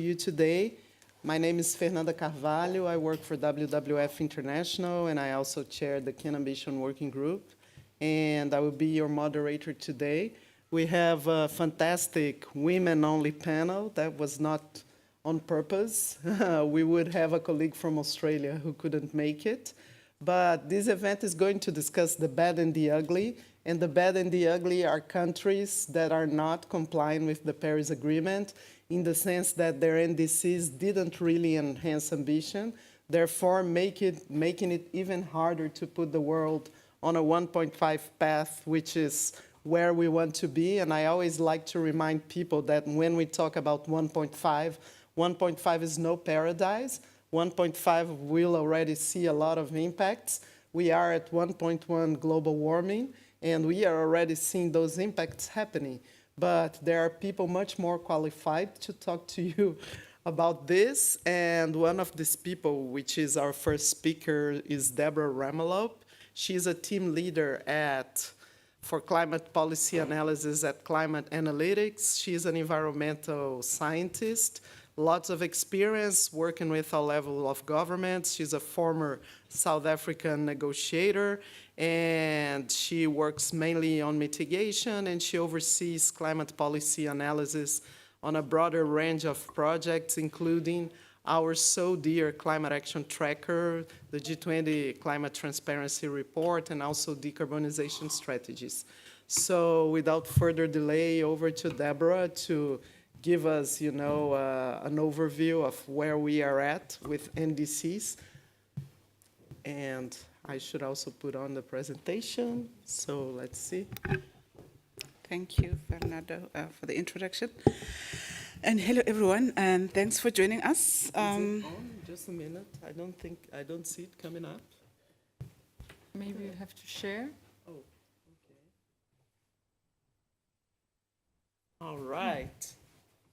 you today. My name is Fernanda Carvalho. I work for WWF International, and I also chair the Can Ambition Working Group. And I will be your moderator today. We have a fantastic women-only panel that was not on purpose. We would have a colleague from Australia who couldn't make it. But this event is going to discuss the bad and the ugly. And the bad and the ugly are countries that are not complying with the Paris Agreement in the sense that their NDCs didn't really enhance ambition, therefore making it even harder to put the world on a 1.5 path, which is where we want to be. And I always like to remind people that when we talk about 1.5, 1.5 is no paradise. 1.5 will already see a lot of impacts. We are at 1.1 global warming, and we are already seeing those impacts happening. But there are people much more qualified to talk to you about this. And one of these people, which is our first speaker, is Deborah Remelop. She's a team leader for climate policy analysis at Climate Analytics. She's an environmental scientist, lots of experience working with all levels of governments. She's a former South African negotiator, and she works mainly on mitigation, and she oversees climate policy analysis on a broader range of projects, including our so dear climate action tracker, the G20 climate transparency report, and also decarbonization strategies. So without further delay, over to Deborah to give us, an overview of where we are at with NDCs. And I should also put on the presentation. So let's see. Thank you, Fernando, for the introduction. And hello, everyone, and thanks for joining us. Is it on? Just a minute. I don't see it coming up. Maybe you have to share. Oh, okay. All right.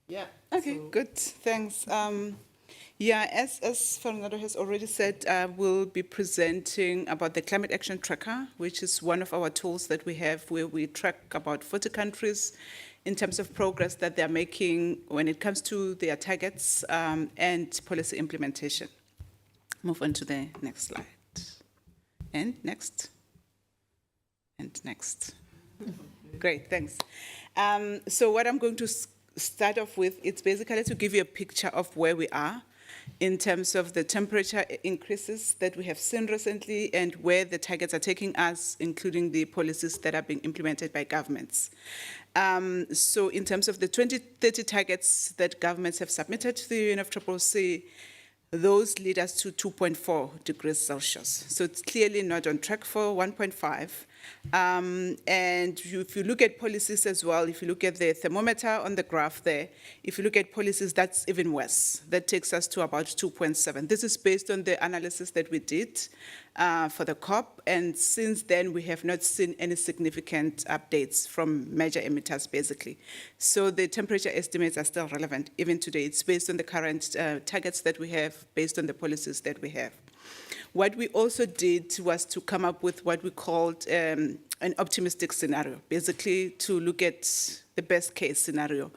Yeah. Okay, good, thanks. As Fernando has already said, we'll be presenting about the Climate Action Tracker, which is one of our tools that we have where we track about 40 countries in terms of progress that they're making when it comes to their targets and policy implementation. Move on to the next slide. And next. And next. Great, thanks. So what I'm going to start off with, it's basically to give you a picture of where we are in terms of the temperature increases that we have seen recently and where the targets are taking us, including the policies that are being implemented by governments. So in terms of the 2030 targets that governments have submitted to the UNFCCC, those lead us to 2.4 degrees Celsius. So it's clearly not on track for 1.5. And if you look at policies as well, if you look at the thermometer on the graph there, if you look at policies, that's even worse. That takes us to about 2.7. This is based on the analysis that we did for the COP, and since then we have not seen any significant updates from major emitters, basically. So the temperature estimates are still relevant even today. It's based on the current targets that we have, based on the policies that we have. What we also did was to come up with what we called an optimistic scenario, basically to look at the best case scenario.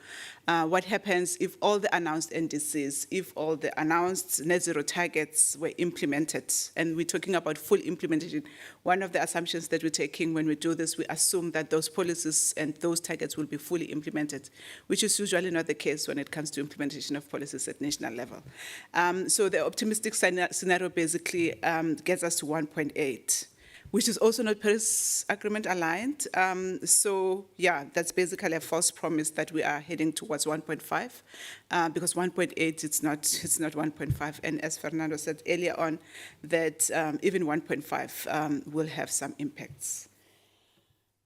What happens if all the announced NDCs, if all the announced net zero targets were implemented, and we're talking about full implementation. One of the assumptions that we're taking when we do this, we assume that those policies and those targets will be fully implemented, which is usually not the case when it comes to implementation of policies at national level. So the optimistic scenario basically gets us to 1.8. Which is also not Paris Agreement aligned. That's basically a false promise that we are heading towards 1.5, because 1.8, it's not 1.5. And as Fernando said earlier on, that even 1.5 will have some impacts.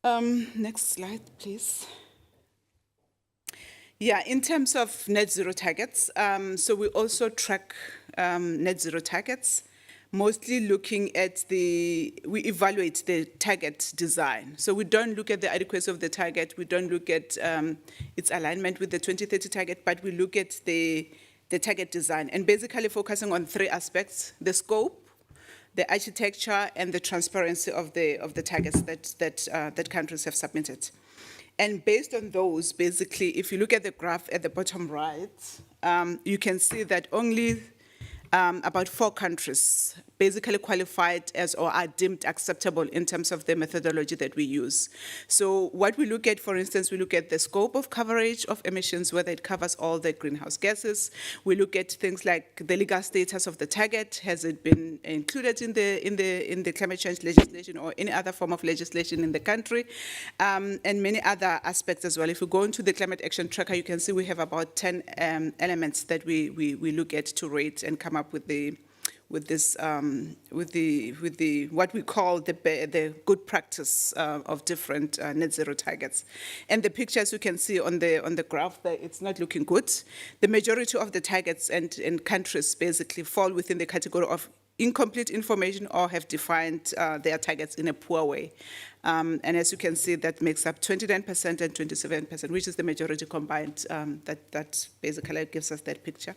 Next slide, please. In terms of net zero targets, so we also track net zero targets, mostly looking at we evaluate the target design. So we don't look at the adequacy of the target, we don't look at its alignment with the 2030 target, but we look at the target design, and basically focusing on three aspects: the scope, the architecture, and the transparency of the targets that countries have submitted. And based on those, basically, if you look at the graph at the bottom right, you can see that only about 4 countries basically qualified as or are deemed acceptable in terms of the methodology that we use. So what we look at, for instance, we look at the scope of coverage of emissions, whether it covers all the greenhouse gases. We look at things like the legal status of the target. Has it been included in the climate change legislation or any other form of legislation in the country, and many other aspects as well. If we go into the climate action tracker, you can see we have about 10 elements that we look at to rate and come up with what we call the good practice of different net zero targets. And the pictures you can see on the graph there, it's not looking good. The majority of the targets and countries basically fall within the category of incomplete information or have defined their targets in a poor way. And as you can see, that makes up 29% and 27%, which is the majority combined. That basically gives us that picture.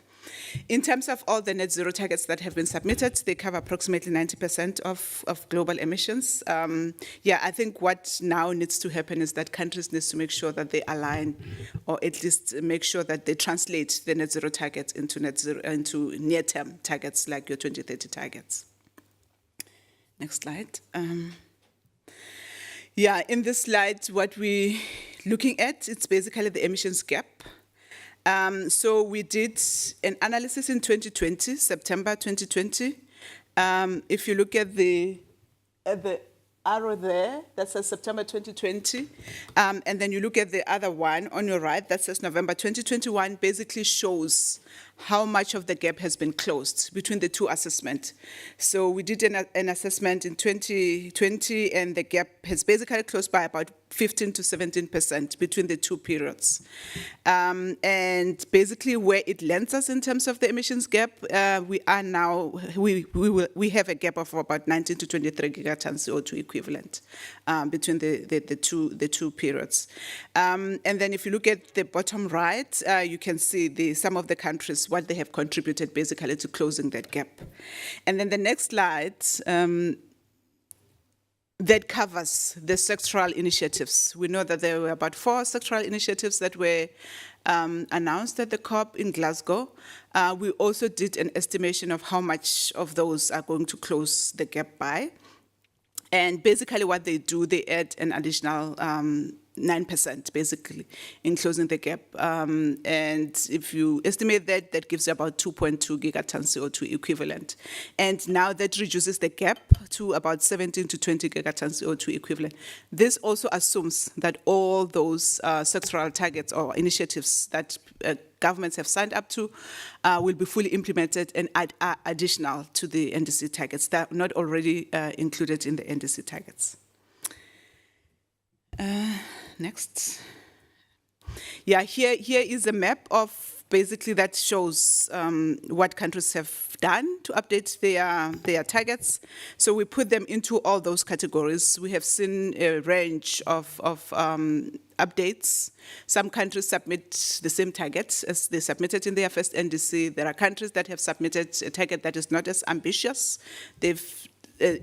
In terms of all the net zero targets that have been submitted, they cover approximately 90% of global emissions. I think what now needs to happen is that countries need to make sure that they align, or at least make sure that they translate the net zero targets into near-term targets like your 2030 targets. Next slide. In this slide, what we're looking at, it's basically the emissions gap. So we did an analysis in 2020, September 2020. If you look at the arrow there, that says September 2020, and then you look at the other one on your right, that says November 2021, basically shows how much of the gap has been closed between the two assessments. So we did an assessment in 2020, and the gap has basically closed by about 15 to 17% between the two periods. And basically where it lands us in terms of the emissions gap, we have a gap of about 19 to 23 gigatons CO2 equivalent between the two periods. And then if you look at the bottom right, you can see some of the countries, what they have contributed basically to closing that gap. And then the next slide, that covers the sectoral initiatives. We know that there were about 4 sectoral initiatives that were announced at the COP in Glasgow. We also did an estimation of how much of those are going to close the gap by. And basically what they do, they add an additional 9% basically in closing the gap. And if you estimate that, that gives you about 2.2 gigatons CO2 equivalent. And now that reduces the gap to about 17 to 20 gigatons CO2 equivalent. This also assumes that all those sectoral targets or initiatives that governments have signed up to will be fully implemented and are additional to the NDC targets that are not already included in the NDC targets. Next. Here is a map of basically that shows what countries have done to update their targets. So we put them into all those categories. We have seen a range of updates. Some countries submit the same targets as they submitted in their first NDC. There are countries that have submitted a target that is not as ambitious. They've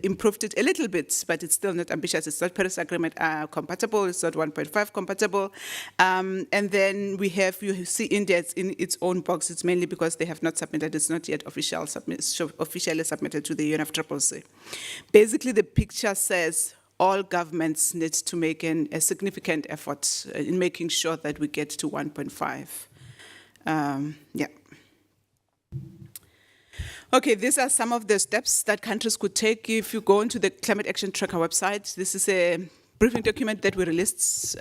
improved it a little bit, but it's still not ambitious. It's not Paris Agreement compatible. It's not 1.5 compatible. And then you see India, it's in its own box. It's mainly because they have not submitted. It's not yet officially submitted to the UNFCCC. Basically, the picture says all governments need to make a significant effort in making sure that we get to 1.5. Okay, these are some of the steps that countries could take. If you go into the Climate Action Tracker website, this is a briefing document that we released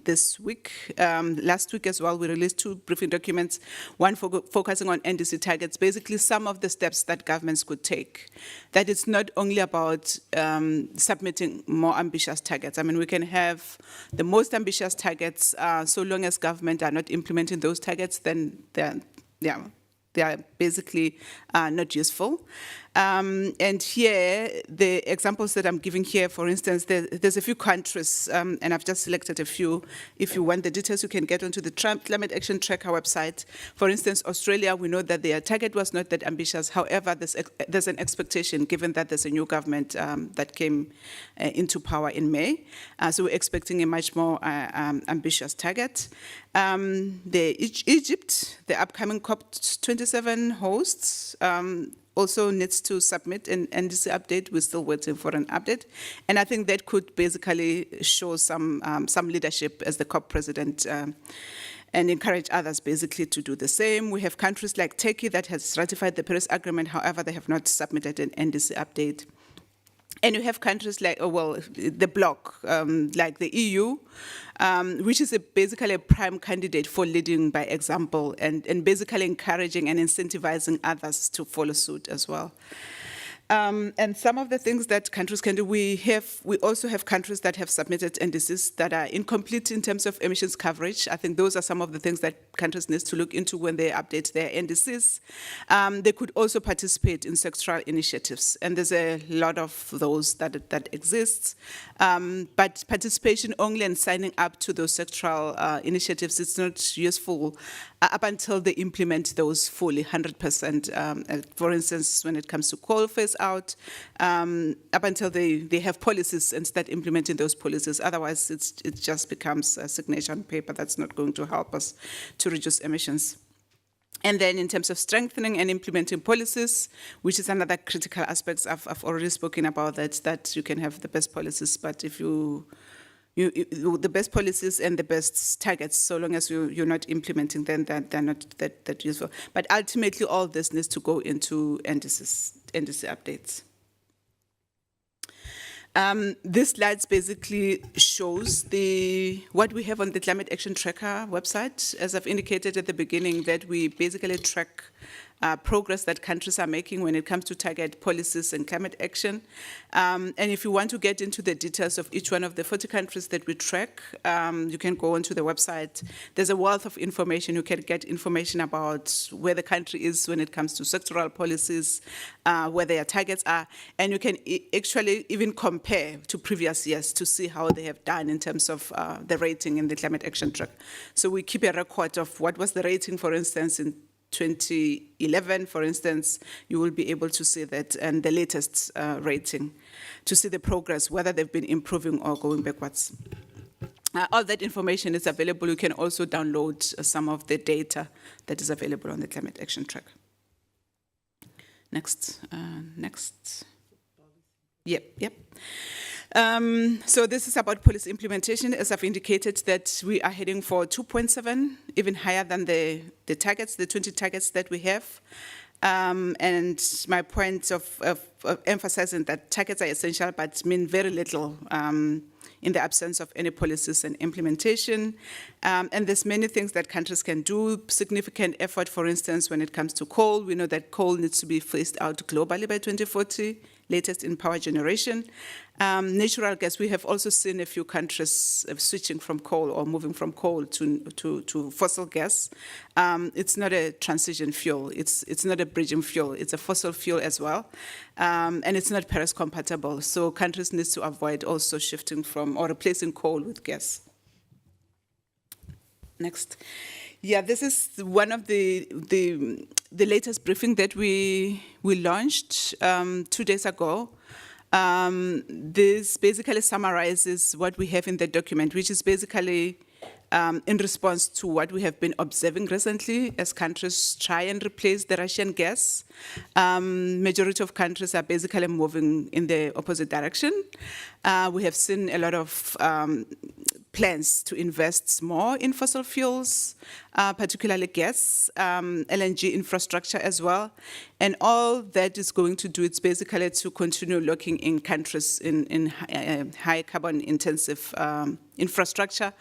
this week. Last week as well, we released 2 briefing documents, one focusing on NDC targets, basically some of the steps that governments could take. That it's not only about submitting more ambitious targets. I mean, we can have the most ambitious targets, so long as government are not implementing those targets, then they are basically not useful. And here, the examples that I'm giving here, for instance, there's a few countries, and I've just selected a few. If you want the details, you can get onto the Climate Action Tracker website. For instance, Australia, we know that their target was not that ambitious. However, there's an expectation, given that there's a new government that came into power in May. So we're expecting a much more ambitious target. Egypt, the upcoming COP27 hosts, also needs to submit an NDC update. We're still waiting for an update. And I think that could basically show some leadership as the COP president and encourage others basically to do the same. We have countries like Turkey that has ratified the Paris Agreement. However, they have not submitted an NDC update. And you have countries like, the bloc, like the EU, which is basically a prime candidate for leading by example and basically encouraging and incentivizing others to follow suit as well. And some of the things that countries can do, we also have countries that have submitted NDCs that are incomplete in terms of emissions coverage. I think those are some of the things that countries need to look into when they update their NDCs. They could also participate in sectoral initiatives, and there's a lot of those that exist. But participation only and signing up to those sectoral initiatives is not useful up until they implement those fully, 100%. For instance, when it comes to coal phase out, up until they have policies and start implementing those policies. Otherwise, it just becomes a signature on paper that's not going to help us to reduce emissions. And then in terms of strengthening and implementing policies, which is another critical aspect, I've already spoken about that you can have the best policies, but if the best policies and the best targets, so long as you're not implementing them, they're not that useful. But ultimately, all this needs to go into NDC updates. This slide basically shows what we have on the Climate Action Tracker website. As I've indicated at the beginning, that we basically track progress that countries are making when it comes to target policies and climate action. And if you want to get into the details of each one of the 40 countries that we track, you can go onto the website. There's a wealth of information. You can get information about where the country is when it comes to sectoral policies, where their targets are, and you can actually even compare to previous years to see how they have done in terms of the rating in the Climate Action Tracker. So we keep a record of what was the rating, for instance, in 2011, for instance. You will be able to see that, and the latest rating, to see the progress, whether they've been improving or going backwards. All that information is available. You can also download some of the data that is available on the Climate Action Tracker. Next. Yep. So this is about policy implementation. As I've indicated, that we are heading for 2.7, even higher than the targets, the 20 targets that we have. And my point of emphasizing that targets are essential, but mean very little in the absence of any policies and implementation. And there's many things that countries can do. Significant effort, for instance, when it comes to coal. We know that coal needs to be phased out globally by 2040, latest in power generation. Natural gas, we have also seen a few countries switching from coal or moving from coal to fossil gas. It's not a transition fuel. It's not a bridging fuel. It's a fossil fuel as well. And it's not Paris compatible. So countries need to avoid also shifting from or replacing coal with gas. Next. Yeah, this is one of the latest briefing that we launched 2 days ago. This basically summarizes what we have in the document, which is basically in response to what we have been observing recently as countries try and replace the Russian gas. Majority of countries are basically moving in the opposite direction. We have seen a lot of plans to invest more in fossil fuels, particularly gas, LNG infrastructure as well. And all that is going to do is basically to continue looking in countries in high carbon intensive infrastructure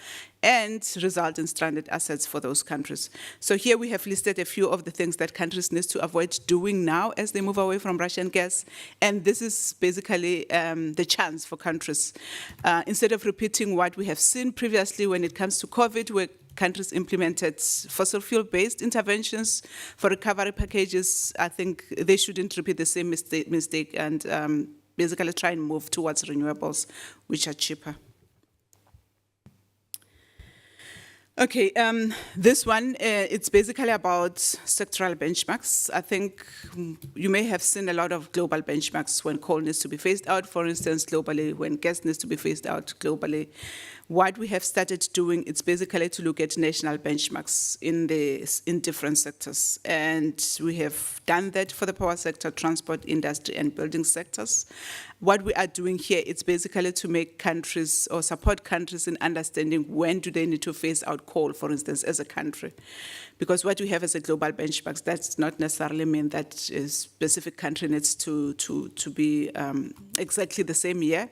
and result in stranded assets for those countries. So here we have listed a few of the things that countries need to avoid doing now as they move away from Russian gas. And this is basically the chance for countries. Instead of repeating what we have seen previously when it comes to COVID, where countries implemented fossil fuel-based interventions for recovery packages, I think they shouldn't repeat the same mistake and basically try and move towards renewables, which are cheaper. Okay, this one, it's basically about sectoral benchmarks. I think you may have seen a lot of global benchmarks when coal needs to be phased out, for instance, globally, when gas needs to be phased out globally. What we have started doing is basically to look at national benchmarks in different sectors. And we have done that for the power sector, transport, industry, and building sectors. What we are doing here is basically to make countries or support countries in understanding when do they need to phase out coal, for instance, as a country. Because what we have as a global benchmarks, that's not necessarily mean that a specific country needs to be exactly the same year.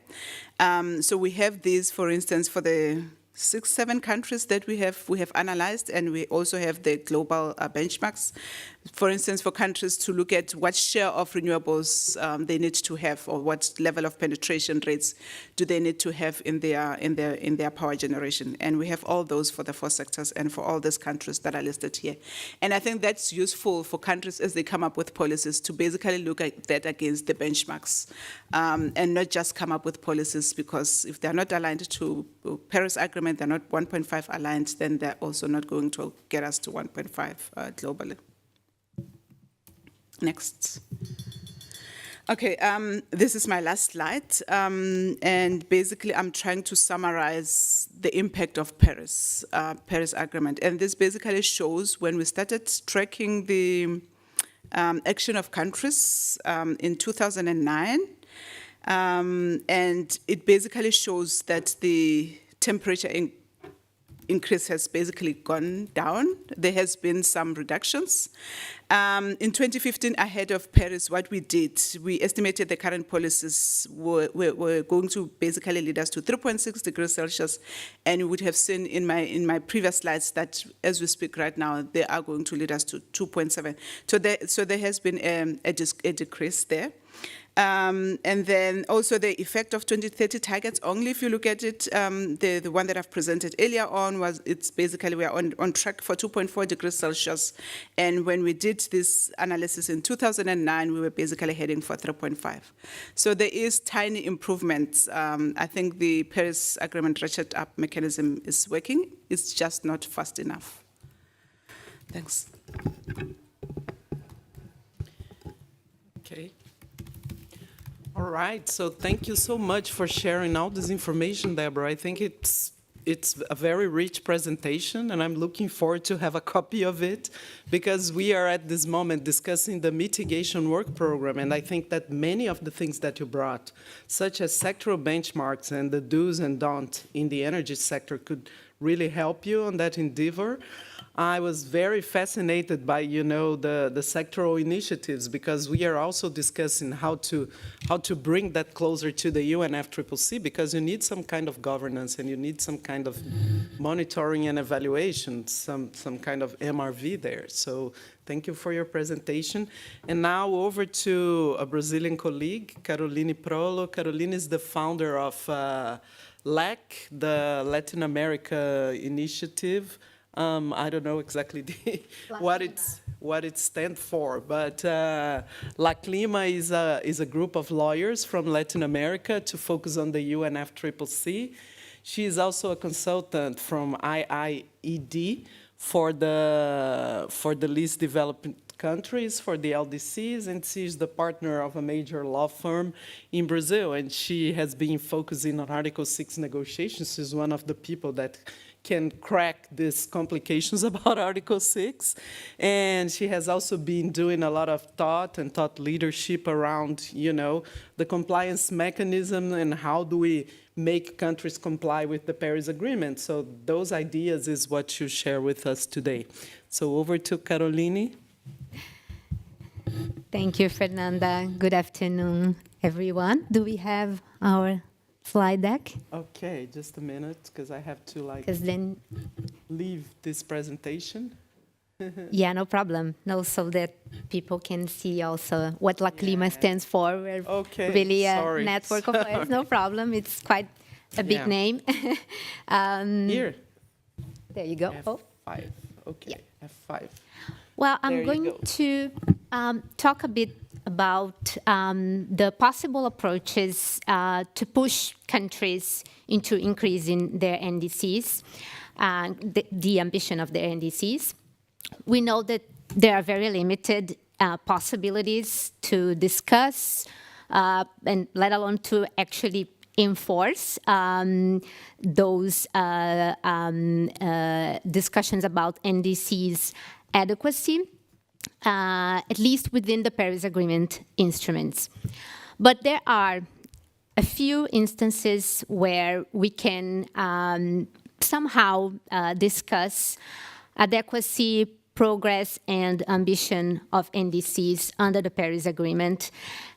So we have these, for instance, for the 6-7 countries that we have analyzed, and we also have the global benchmarks. For instance, for countries to look at what share of renewables they need to have, or what level of penetration rates do they need to have in their power generation. And we have all those for the 4 sectors and for all these countries that are listed here. And I think that's useful for countries as they come up with policies to basically look at that against the benchmarks and not just come up with policies because if they're not aligned to Paris Agreement, they're not 1.5 aligned, then they're also not going to get us to 1.5 globally. Next. Okay, this is my last slide. And basically, I'm trying to summarize the impact of Paris Agreement. And this basically shows when we started tracking the action of countries in 2009. And it basically shows that the temperature increase has basically gone down. There has been some reductions. In 2015, ahead of Paris, what we did, we estimated the current policies were going to basically lead us to 3.6 degrees Celsius, and you would have seen in my previous slides that as we speak right now, they are going to lead us to 2.7. So there has been a decrease there. And then also the effect of 2030 targets, only if you look at it, the one that I've presented earlier on was, it's basically we are on track for 2.4 degrees Celsius. And when we did this analysis in 2009, we were basically heading for 3.5. So there is tiny improvements. I think the Paris Agreement ratchet up mechanism is working. It's just not fast enough. Thanks. Okay. All right, so thank you so much for sharing all this information, Deborah. I think it's a very rich presentation, and I'm looking forward to have a copy of it because we are at this moment discussing the mitigation work program, and I think that many of the things that you brought, such as sectoral benchmarks and the do's and don'ts in the energy sector, could really help you on that endeavor. I was very fascinated by, the sectoral initiatives because we are also discussing how to bring that closer to the UNFCCC because you need some kind of governance and you need some kind of monitoring and evaluation, some kind of MRV there. So thank you for your presentation. And now over to a Brazilian colleague, Caroline Prolo. Caroline is the founder of LAC, the Latin America Initiative. I don't know exactly what it stands for, but LACLIMA is a group of lawyers from Latin America to focus on the UNFCCC. She is also a consultant from IIED for the least developed countries, for the LDCs, and she is the partner of a major law firm in Brazil, and she has been focusing on Article 6 negotiations. She's one of the people that can crack these complications about Article 6. And she has also been doing a lot of thought leadership around, the compliance mechanism and how do we make countries comply with the Paris Agreement. So those ideas is what you share with us today. So over to Caroline. Thank you, Fernanda. Good afternoon, everyone. Do we have our slide deck? Okay, just a minute, because I have to then leave this presentation. Yeah, no problem. No, so that people can see also what LACLIMA stands for. We're really a network of players. No problem. It's quite a big name. Here. There you go. Oh. F5. Okay, F5. Well, There I'm you going go. to talk a bit about the possible approaches to push countries into increasing their NDCs, the ambition of their NDCs. We know that there are very limited possibilities to discuss and let alone to actually enforce those discussions about NDCs adequacy, at least within the Paris Agreement instruments. But there are a few instances where we can somehow discuss adequacy, progress, and ambition of NDCs under the Paris Agreement,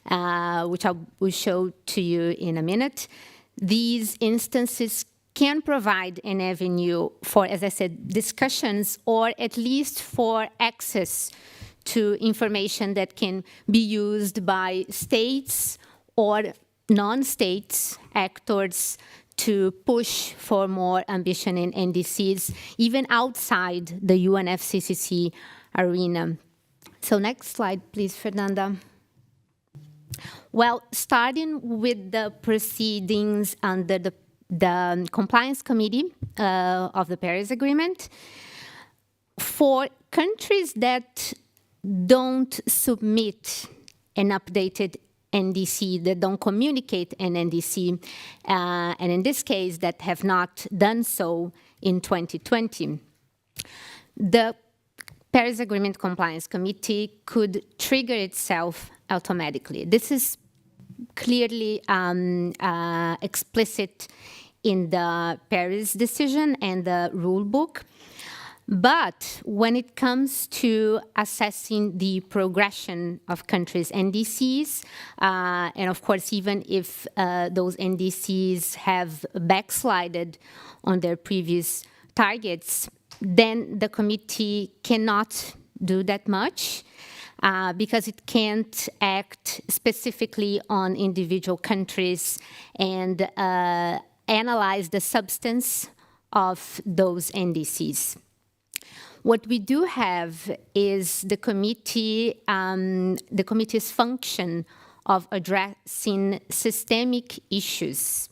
which I will show to you in a minute. These instances can provide an avenue for, as I said, discussions, or at least for access to information that can be used by states or non-states actors to push for more ambition in NDCs, even outside the UNFCCC arena. So next slide, please, Fernanda. Well, starting with the proceedings under the Compliance Committee of the Paris Agreement, for countries that don't submit an updated NDC, that don't communicate an NDC, and in this case, that have not done so in 2020, the Paris Agreement Compliance Committee could trigger itself automatically. This is clearly explicit in the Paris decision and the rule book. But when it comes to assessing the progression of countries' NDCs, and of course, even if those NDCs have backslided on their previous targets, then the committee cannot do that much because it can't act specifically on individual countries and analyze the substance of those NDCs. What we do have is the committee's function of addressing systemic issues.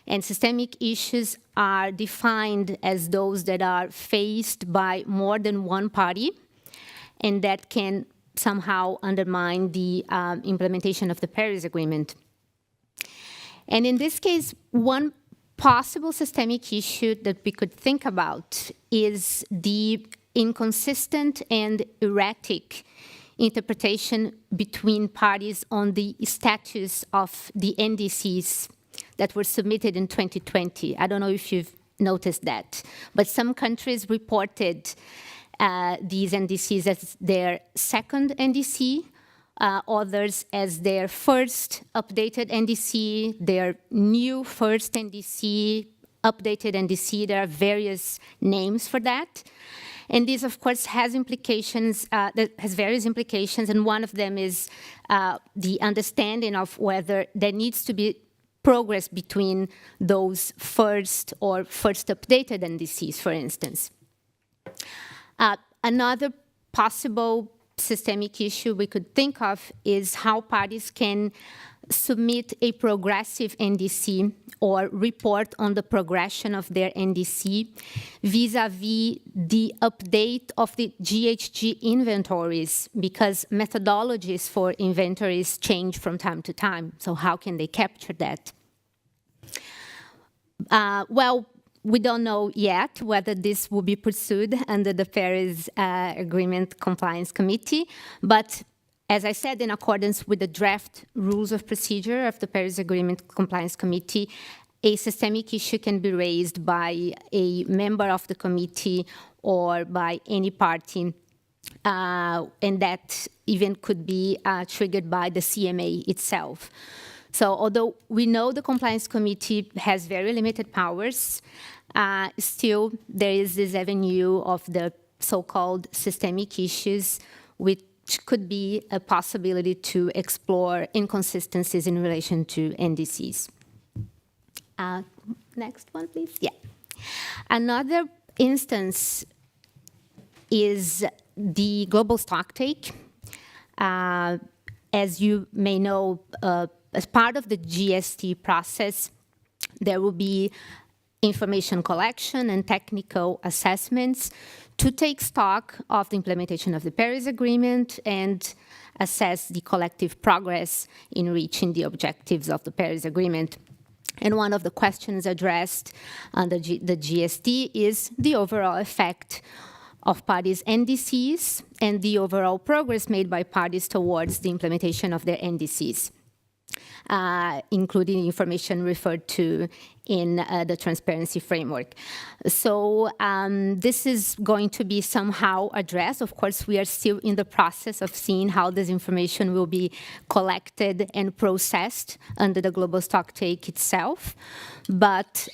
And systemic issues are defined as those that are faced by more than one party and that can somehow undermine the implementation of the Paris Agreement. And in this case, one possible systemic issue that we could think about is the inconsistent and erratic interpretation between parties on the status of the NDCs that were submitted in 2020. I don't know if you've noticed that, but some countries reported these NDCs as their second NDC, others as their first updated NDC, their new first NDC, updated NDC. There are various names for that. And this, of course, has implications, has various implications, and one of them is the understanding of whether there needs to be progress between those first updated NDCs, for instance. Another possible systemic issue we could think of is how parties can submit a progressive NDC or report on the progression of their NDC vis-a-vis the update of the GHG inventories, because methodologies for inventories change from time to time. So how can they capture that? Well, we don't know yet whether this will be pursued under the Paris Agreement Compliance Committee, but as I said, in accordance with the draft rules of procedure of the Paris Agreement Compliance Committee, a systemic issue can be raised by a member of the committee or by any party, and that even could be triggered by the CMA itself. So although we know the Compliance Committee has very limited powers, still there is this avenue of the so-called systemic issues, which could be a possibility to explore inconsistencies in relation to NDCs. Next one, please. Yeah. Another instance is the global stocktake. As you may know, as part of the GST process, there will be information collection and technical assessments to take stock of the implementation of the Paris Agreement and assess the collective progress in reaching the objectives of the Paris Agreement. And one of the questions addressed under the GST is the overall effect of parties' NDCs and the overall progress made by parties towards the implementation of their NDCs, including information referred to in the transparency framework. So this is going to be somehow addressed. Of course, we are still in the process of seeing how this information will be collected and processed under the global stocktake itself. But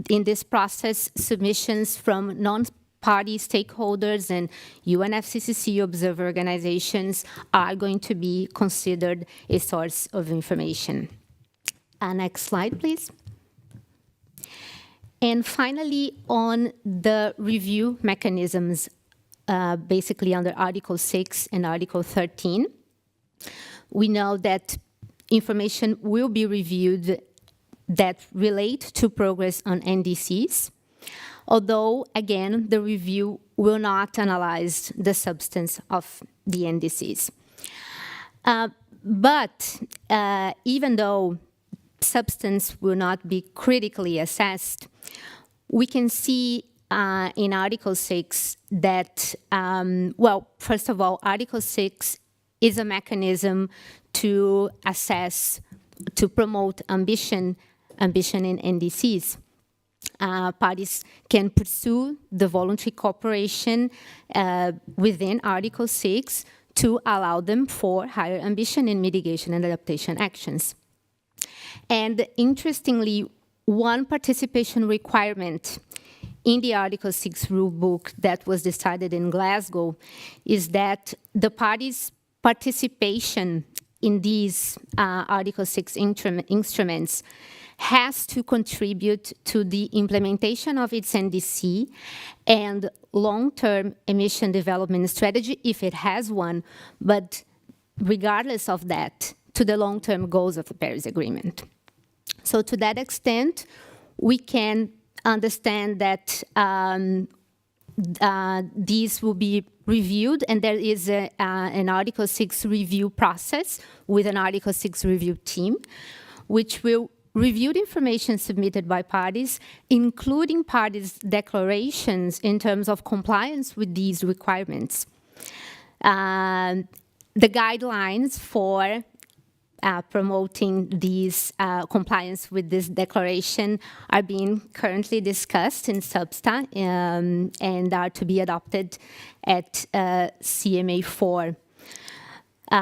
in this process, submissions from non-party stakeholders and UNFCCC observer organizations are going to be considered a source of information. Next slide, please. And finally, on the review mechanisms, basically under Article 6 and Article 13, we know that information will be reviewed that relate to progress on NDCs, although, again, the review will not analyze the substance of the NDCs. But even though substance will not be critically assessed, we can see in Article 6 that, well, first of all, Article 6 is a mechanism to assess, to promote ambition in NDCs. Parties can pursue the voluntary cooperation within Article 6 to allow them for higher ambition in mitigation and adaptation actions. And interestingly, one participation requirement in the Article 6 rulebook that was decided in Glasgow is that the parties' participation in these Article 6 instruments has to contribute to the implementation of its NDC and long-term emission development strategy, if it has one, but regardless of that, to the long-term goals of the Paris Agreement. So to that extent, we can understand that these will be reviewed, and there is an Article 6 review process with an Article 6 review team, which will review the information submitted by parties, including parties' declarations in terms of compliance with these requirements. The guidelines for promoting these compliance with this declaration are being currently discussed in CEMDA and are to be adopted at CMA 4.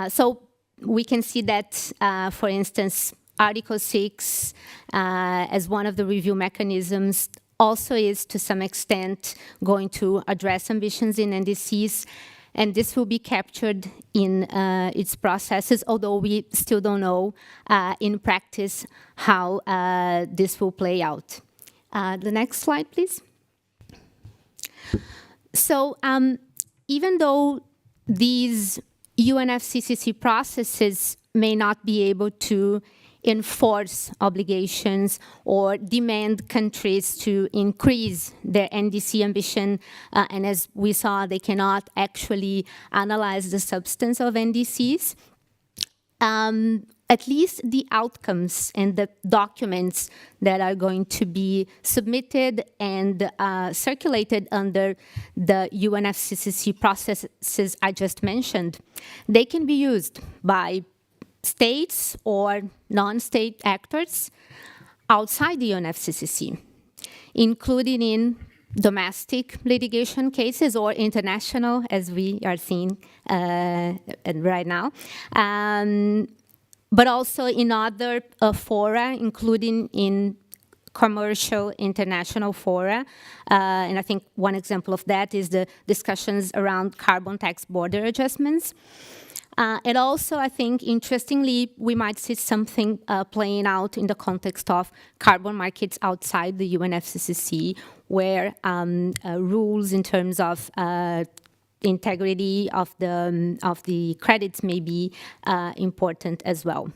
So we can see that, for instance, Article 6, as one of the review mechanisms, also is to some extent going to address ambitions in NDCs, and this will be captured in its processes, although we still don't know in practice how this will play out. The next slide, please. So even though these UNFCCC processes may not be able to enforce obligations or demand countries to increase their NDC ambition, and as we saw, they cannot actually analyze the substance of NDCs. At least the outcomes and the documents that are going to be submitted and circulated under the UNFCCC processes I just mentioned, they can be used by states or non-state actors outside the UNFCCC, including in domestic litigation cases or international, as we are seeing right now, but also in other fora, including in commercial international fora. And I think one example of that is the discussions around carbon tax border adjustments. And also, I think, interestingly, we might see something playing out in the context of carbon markets outside the UNFCCC, where rules in terms of integrity of the credits may be important as well.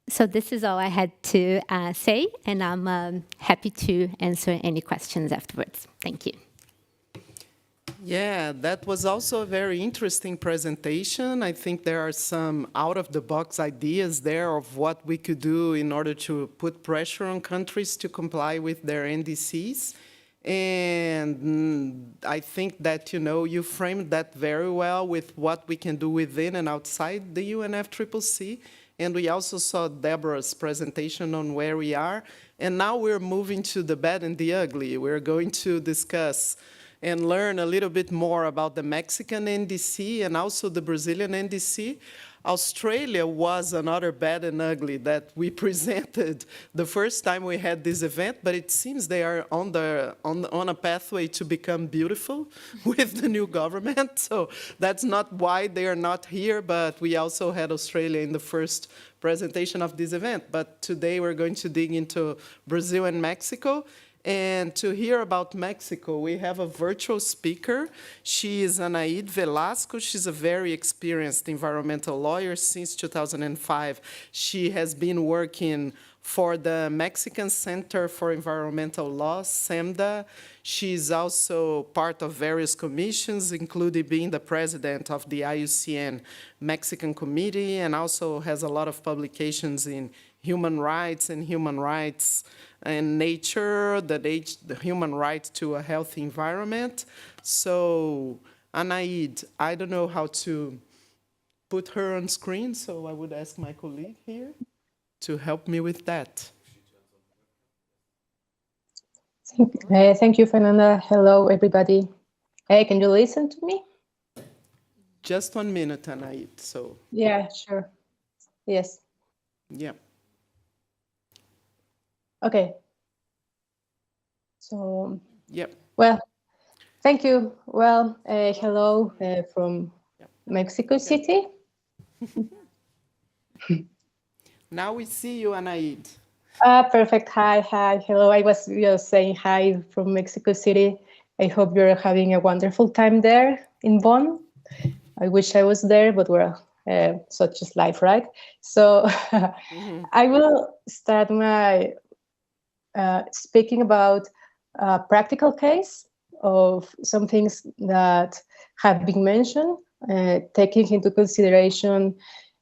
So this is all I had to say, and I'm happy to answer any questions afterwards. Thank you. Yeah, that was also a very interesting presentation. I think there are some out-of-the-box ideas there of what we could do in order to put pressure on countries to comply with their NDCs. And I think that, you framed that very well with what we can do within and outside the UNFCCC. And we also saw Deborah's presentation on where we are. And now we're moving to the bad and the ugly. We're going to discuss and learn a little bit more about the Mexican NDC and also the Brazilian NDC. Australia was another bad and ugly that we presented the first time we had this event, but it seems they are on a pathway to become beautiful with the new government. So that's not why they are not here, but we also had Australia in the first presentation of this event. But today we're going to dig into Brazil and Mexico. And to hear about Mexico, we have a virtual speaker. She is Anaid Velasco. She's a very experienced environmental lawyer since 2005. She has been working for the Mexican Center for Environmental Law, CEMDA. She's also part of various commissions, including being the president of the IUCN Mexican Committee, and also has a lot of publications in human rights and nature, the human right to a healthy environment. So, Anaid, I don't know how to put her on screen, so I would ask my colleague here to help me with that. Thank you, Fernanda. Hello, everybody. Hey, can you listen to me? Just 1 minute, Anaid. So. Yeah, sure. Yes. Yeah. Okay. So. Yep. Well, thank you. Well, hello from Mexico City. Now we see you, Anaid. Perfect. Hi. Hello. I was just saying hi from Mexico City. I hope you're having a wonderful time there in Bonn. I wish I was there, but we're such is life, right? So I will start my speaking about a practical case of some things that have been mentioned, taking into consideration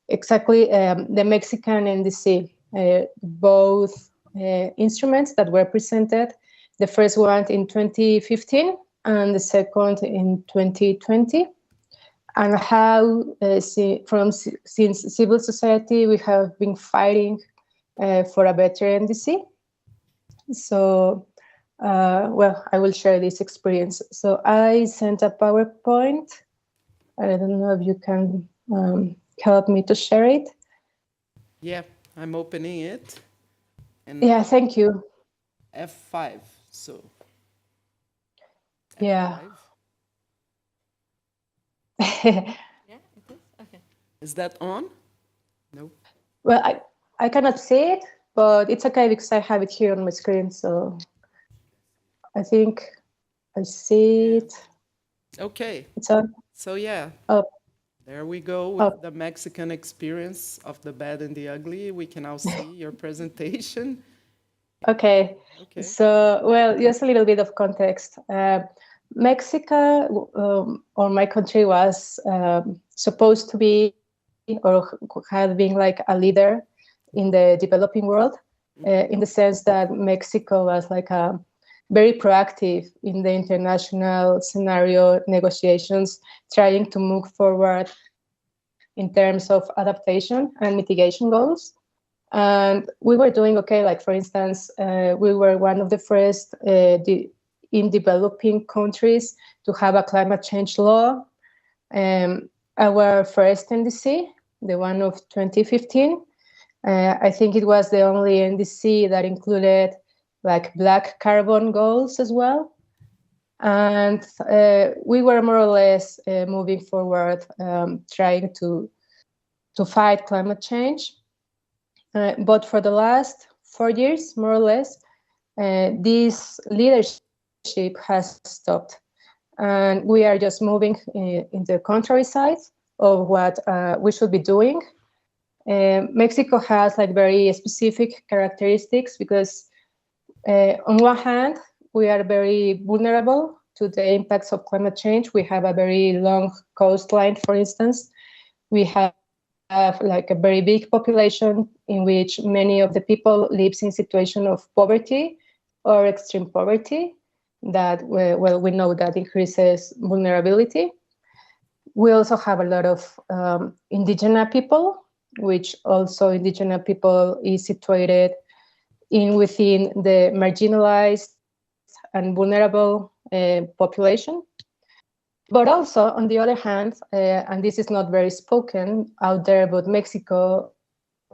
exactly the Mexican NDC, both instruments that were presented, the first one in 2015 and the second in 2020, and how since civil society we have been fighting for a better NDC. So, well, I will share this experience. So I sent a PowerPoint. I don't know if you can help me to share it. Yeah, I'm opening it. And yeah, thank you. F5, so. Yeah. Yeah, it is? Okay. Is that on? No. Well, I cannot see it, but it's okay because I have it here on my screen. So I think I see it. Okay. It's on. So yeah. Oh. There we go with the Mexican experience of the bad and the ugly. We can now see your presentation. Okay. So, well, just a little bit of context. Mexico, or my country, was supposed to be, or had been like a leader in the developing world, in the sense that Mexico was like a very proactive in the international scenario negotiations, trying to move forward in terms of adaptation and mitigation goals. And we were doing okay. Like, for instance, we were one of the first in developing countries to have a climate change law. Our first NDC, the one of 2015, I think it was the only NDC that included like black carbon goals as well. And we were more or less moving forward, trying to fight climate change. But for the last 4 years, more or less, this leadership has stopped. And we are just moving in the contrary side of what we should be doing. Mexico has like very specific characteristics because on one hand, we are very vulnerable to the impacts of climate change. We have a very long coastline, for instance. We have like a very big population in which many of the people lives in situation of poverty or extreme poverty that, well, we know that increases vulnerability. We also have a lot of indigenous people, which also indigenous people is situated within the marginalized and vulnerable population. But also, on the other hand, and this is not very spoken out there, but Mexico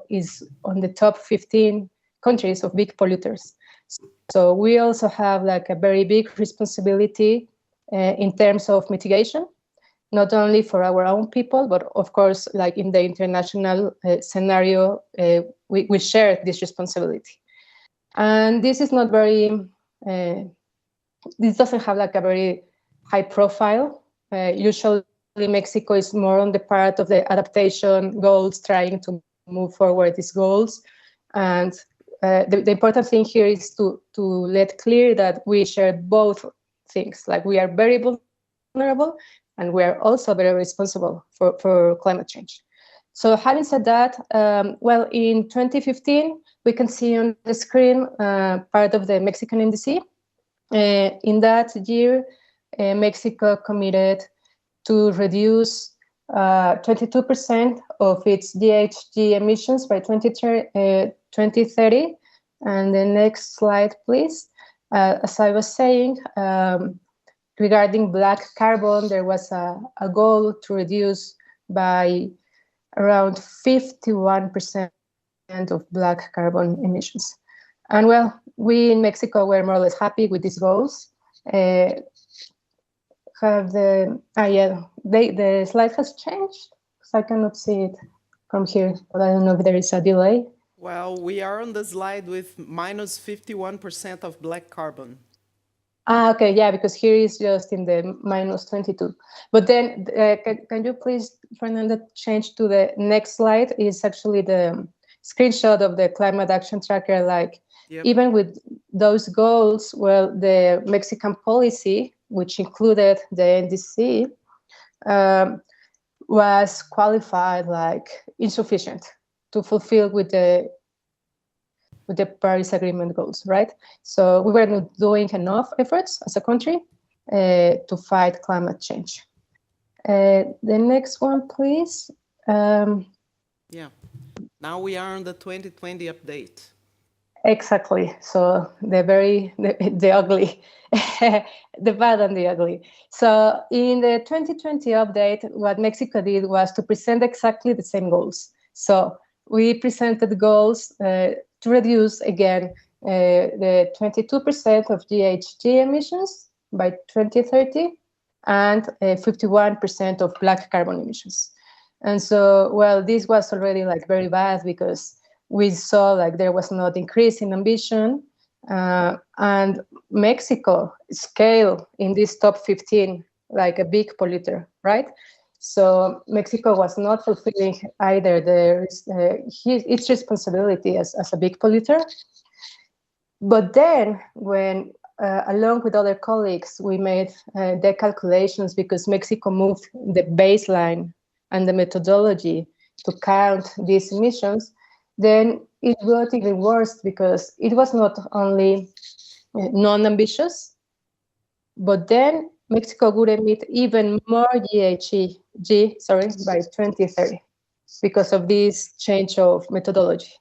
is on the top 15 countries of big polluters. So we also have like a very big responsibility in terms of mitigation, not only for our own people, but of course, like in the international scenario, we share this responsibility. And this is not very, this doesn't have like a very high profile. Usually Mexico is more on the part of the adaptation goals, trying to move forward these goals. And the important thing here is to let clear that we share both things. Like we are very vulnerable and we are also very responsible for climate change. So having said that, well, in 2015, we can see on the screen part of the Mexican NDC. In that year, Mexico committed to reduce 22% of its GHG emissions by 2030. And the next slide, please. As I was saying, regarding black carbon, there was a goal to reduce by around 51% of black carbon emissions. And well, we in Mexico were more or less happy with these goals. The slide has changed, because I cannot see it from here, but I don't know if there is a delay. Well, we are on the slide with minus 51% of black carbon. Okay, yeah, because here is just in the minus 22. But then, can you please, Fernanda, change to the next slide? Is actually the screenshot of the climate action tracker. Like, yep. Even with those goals, well, the Mexican policy, which included the NDC, was qualified like insufficient to fulfill with the Paris Agreement goals, right? So we were not doing enough efforts as a country to fight climate change. The next one, please. Yeah, now we are on the 2020 update. Exactly. So the ugly, the bad and the ugly. So in the 2020 update, what Mexico did was to present exactly the same goals. So we presented goals to reduce, again, the 22% of GHG emissions by 2030 and 51% of black carbon emissions. And so, well, this was already like very bad because we saw like there was not increase in ambition, and Mexico scale in this top 15 like a big polluter, right? So Mexico was not fulfilling either its responsibility as a big polluter. But then when, along with other colleagues, we made the calculations, because Mexico moved the baseline and the methodology to count these emissions, then it got even worse, because it was not only non-ambitious, but then Mexico would emit even more GHG by 2030 because of this change of methodology.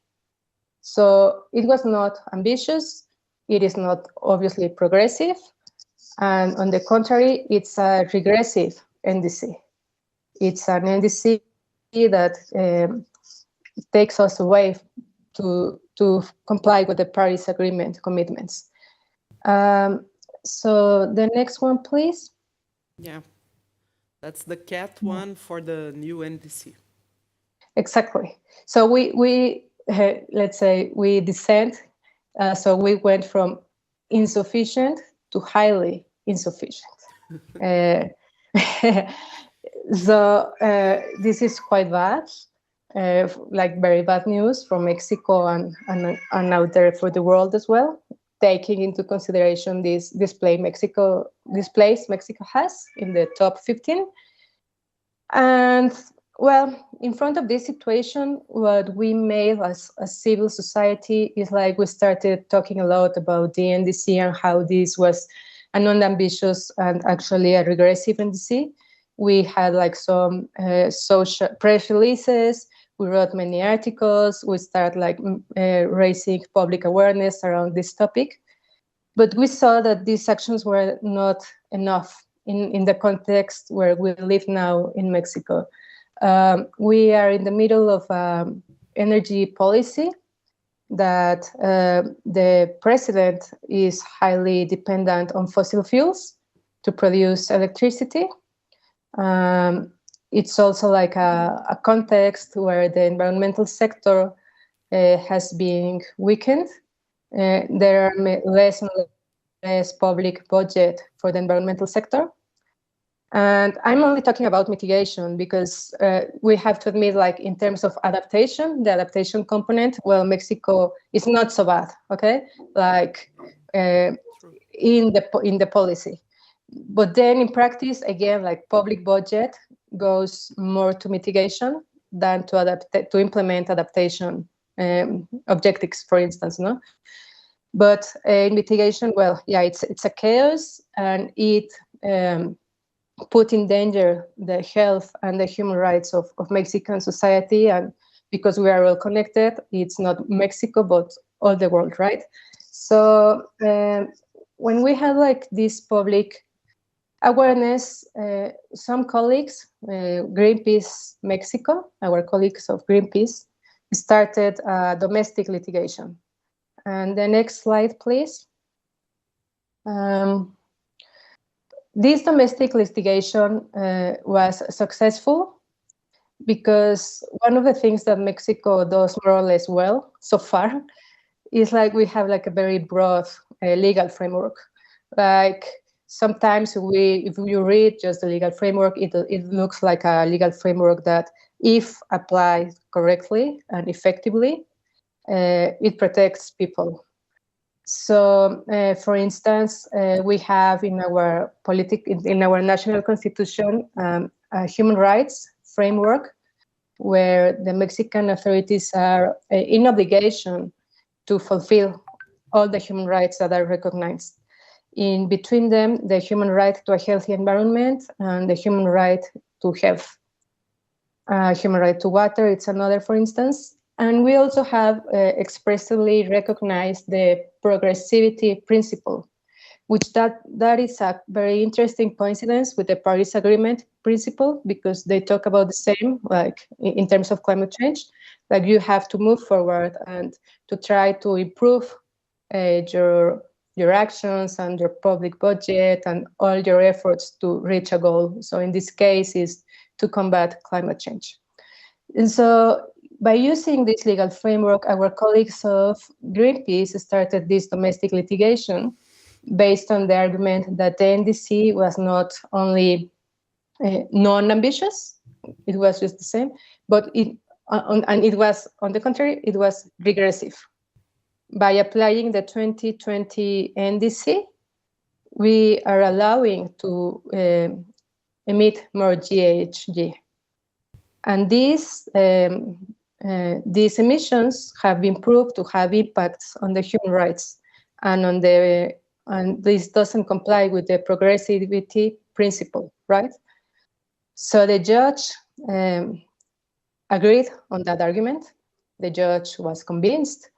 So it was not ambitious. It is not obviously progressive. And on the contrary, it's a regressive NDC. It's an NDC that takes us away to comply with the Paris Agreement commitments. So the next one, please. Yeah, that's the cat one for the new NDC. Exactly. So we let's say we descend. So we went from insufficient to highly insufficient. So this is quite bad, like very bad news for Mexico and out there for the world as well, taking into consideration this place Mexico has in the top 15. And well, in front of this situation, what we made as a civil society is like we started talking a lot about the NDC and how this was a non-ambitious and actually a regressive NDC. We had like some social press releases. We wrote many articles. We started like raising public awareness around this topic. But we saw that these actions were not enough in the context where we live now in Mexico. We are in the middle of energy policy that the president is highly dependent on fossil fuels to produce electricity. It's also like a context where the environmental sector has been weakened. There are less and less public budget for the environmental sector. And I'm only talking about mitigation because we have to admit, like in terms of adaptation, the adaptation component, well, Mexico is not so bad, okay? Like in the policy. But then in practice, again, like public budget goes more to mitigation than to implement adaptation objectives, for instance, no? But in mitigation, well, yeah, it's a chaos, and it put in danger the health and the human rights of Mexican society. And because we are all connected, it's not Mexico, but all the world, right? So when we had like this public awareness, some colleagues, Greenpeace Mexico, our colleagues of Greenpeace, started domestic litigation. And the next slide, please. This domestic litigation was successful because one of the things that Mexico does more or less well so far is like we have like a very broad legal framework. Like sometimes if you read just the legal framework, it looks like a legal framework that, if applied correctly and effectively, it protects people. So, for instance, we have in our national constitution a human rights framework where the Mexican authorities are in obligation to fulfill all the human rights that are recognized. In between them, the human right to a healthy environment and the human right to health. Human right to water, it's another, for instance. And we also have expressly recognized the Progressivity Principle, which that is a very interesting coincidence with the Paris Agreement principle, because they talk about the same, like in terms of climate change, like you have to move forward and to try to improve your actions and your public budget and all your efforts to reach a goal. So in this case is to combat climate change. And so by using this legal framework, our colleagues of Greenpeace started this domestic litigation based on the argument that the NDC was not only non-ambitious, it was just the same, but it was, on the contrary, it was regressive. By applying the 2020 NDC, we are allowing to emit more GHG. And these emissions have been proved to have impacts on the human rights, and this doesn't comply with the Progressivity Principle, right? So the judge agreed on that argument. The judge was convinced,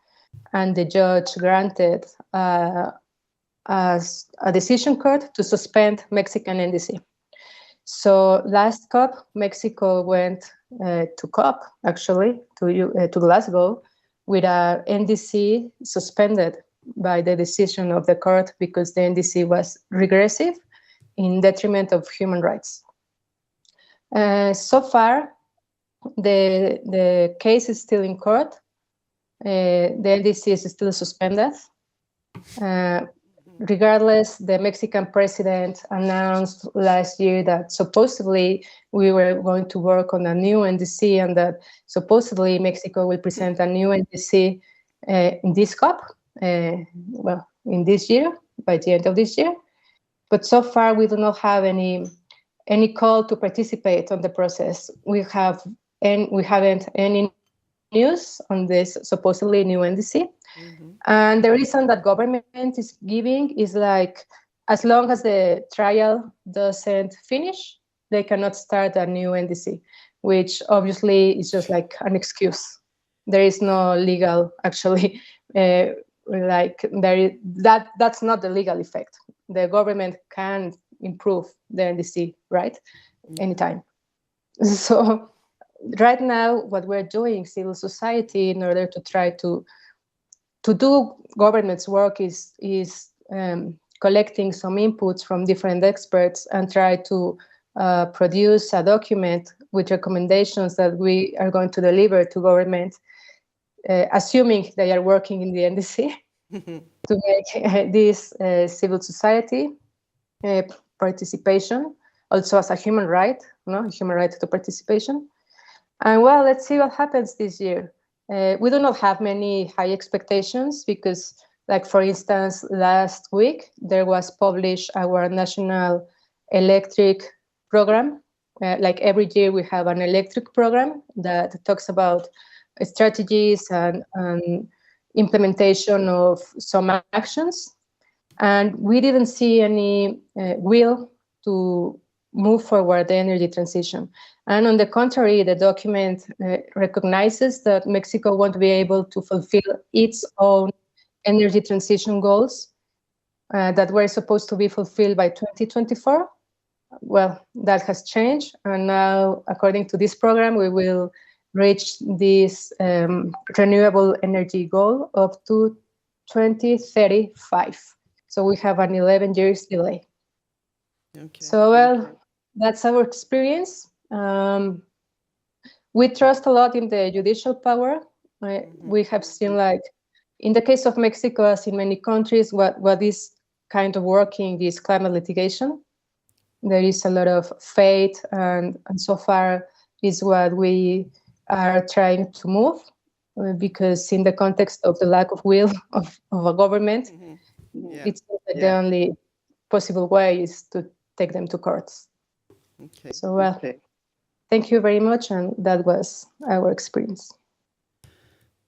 and the judge granted as a decision court to suspend Mexican NDC. So last COP, Mexico went to COP, actually, to Glasgow, with our NDC suspended by the decision of the court because the NDC was regressive in detriment of human rights. So far, the case is still in court. The NDC is still suspended. Regardless, the Mexican president announced last year that supposedly we were going to work on a new NDC and that supposedly Mexico will present a new NDC in this COP, well, in this year, by the end of this year. But so far, we do not have any call to participate on the process. We haven't any news on this supposedly new NDC. And the reason that government is giving is like, as long as the trial doesn't finish, they cannot start a new NDC, which obviously is just like an excuse. There is no legal, actually, that's not the legal effect. The government can improve the NDC, right? Anytime. So right now, what we're doing, civil society, in order to try to do government's work is collecting some inputs from different experts and try to produce a document with recommendations that we are going to deliver to government, assuming they are working in the NDC, to make this civil society participation, also as a human right, human right to participation. And well, let's see what happens this year. We do not have many high expectations because, like, for instance, last week, there was published our national electric program. Like every year, we have an electric program that talks about strategies and implementation of some actions. And we didn't see any will to move forward the energy transition. And on the contrary, the document recognizes that Mexico won't be able to fulfill its own energy transition goals that were supposed to be fulfilled by 2024. Well, that has changed. And now, according to this program, we will reach this renewable energy goal up to 2035. So we have an 11 years delay. Okay. So, well, that's our experience. We trust a lot in the judicial power. We have seen, like, in the case of Mexico, as in many countries, what is kind of working is climate litigation. There is a lot of faith, and so far is what we are trying to move, because in the context of the lack of will of a government, it's the only possible way is to take them to courts. Okay. So, well, thank you very much, and that was our experience.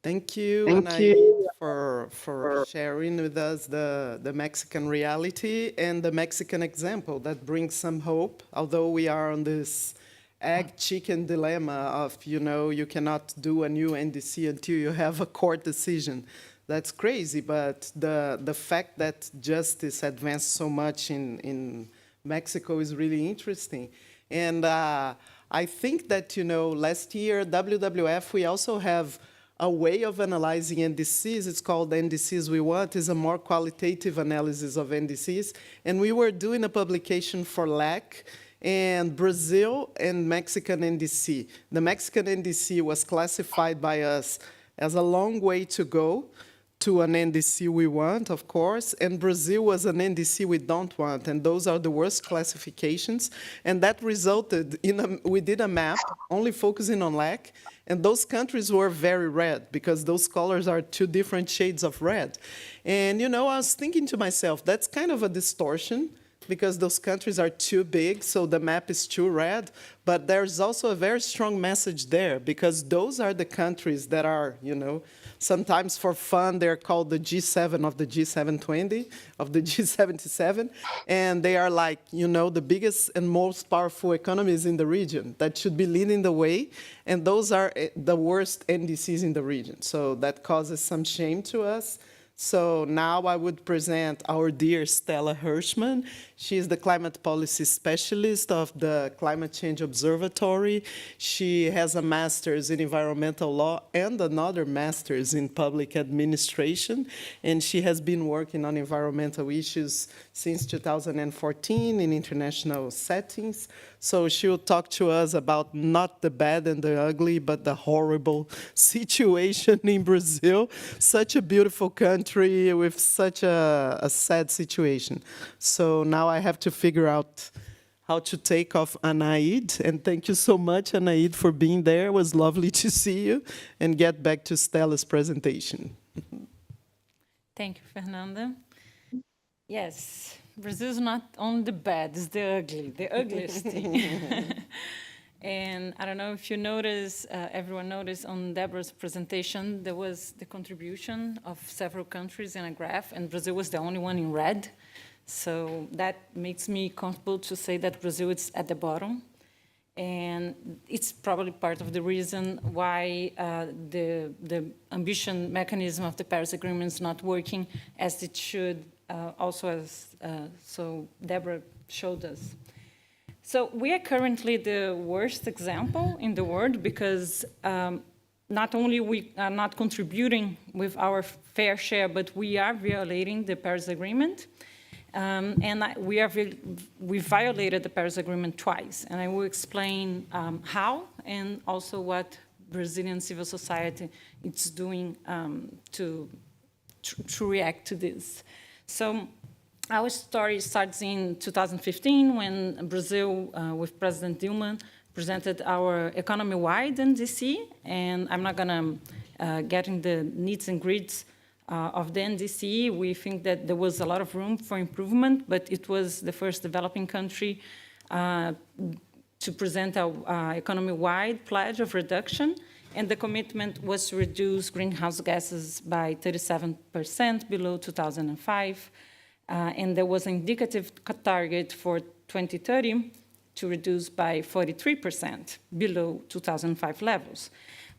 Thank you, Anaid, for sharing with us the Mexican reality and the Mexican example that brings some hope, although we are on this egg-chicken dilemma of, you cannot do a new NDC until you have a court decision. That's crazy, but the fact that justice advanced so much in Mexico is really interesting. And I think that, last year, WWF, we also have a way of analyzing NDCs. It's called NDCs We Want. It's a more qualitative analysis of NDCs. And we were doing a publication for LAC and Brazil and Mexican NDC. The Mexican NDC was classified by us as a long way to go to an NDC we want, of course, and Brazil was an NDC we don't want, and those are the worst classifications. And that resulted in we did a map only focusing on LAC, and those countries were very red because those colors are two different shades of red. And, I was thinking to myself, that's kind of a distortion because those countries are too big, so the map is too red. But there's also a very strong message there because those are the countries that are, sometimes for fun, they're called the G7 of the G720, of the G77. And they are like, the biggest and most powerful economies in the region that should be leading the way. And those are the worst NDCs in the region. So that causes some shame to us So now I would present our dear Stela Herschmann. She is the climate policy specialist of the Climate Change Observatory. She has a master's in environmental law and another master's in public administration. And she has been working on environmental issues since 2014 in international settings. So she will talk to us about not the bad and the ugly, but the horrible situation in Brazil. Such a beautiful country with such a sad situation. So now I have to figure out how to take off Anaid. And thank you so much, Anaid, for being there. It was lovely to see you. And get back to Stela's presentation. Thank you, Fernanda. Yes, Brazil is not only the bad, it's the ugliest thing. And I don't know if you notice, everyone noticed on Deborah's presentation, there was the contribution of several countries in a graph, and Brazil was the only one in red. So that makes me comfortable to say that Brazil is at the bottom. And it's probably part of the reason why the ambition mechanism of the Paris Agreement is not working as it should, also as so Deborah showed us. So we are currently the worst example in the world because not only we are not contributing with our fair share, but we are violating the Paris Agreement. We violated the Paris Agreement twice, and I will explain how and also what Brazilian civil society is doing to react to this. So our story starts in 2015 when Brazil, with President Dilma, presented our economy-wide NDC, and I'm not going to get in the needs and grids of the NDC. We think that there was a lot of room for improvement, but it was the first developing country to present our economy-wide pledge of reduction, and the commitment was to reduce greenhouse gases by 37% below 2005, and there was an indicative target for 2030 to reduce by 43% below 2005 levels.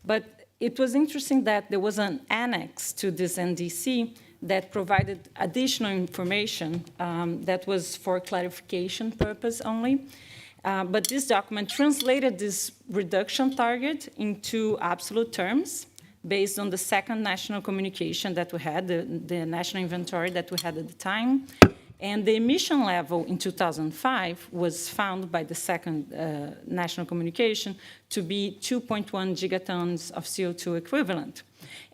But it was interesting that there was an annex to this NDC that provided additional information that was for clarification purpose only. But this document translated this reduction target into absolute terms based on the second national communication that we had, the national inventory that we had at the time. And the emission level in 2005 was found by the second national communication to be 2.1 gigatons of CO2 equivalent.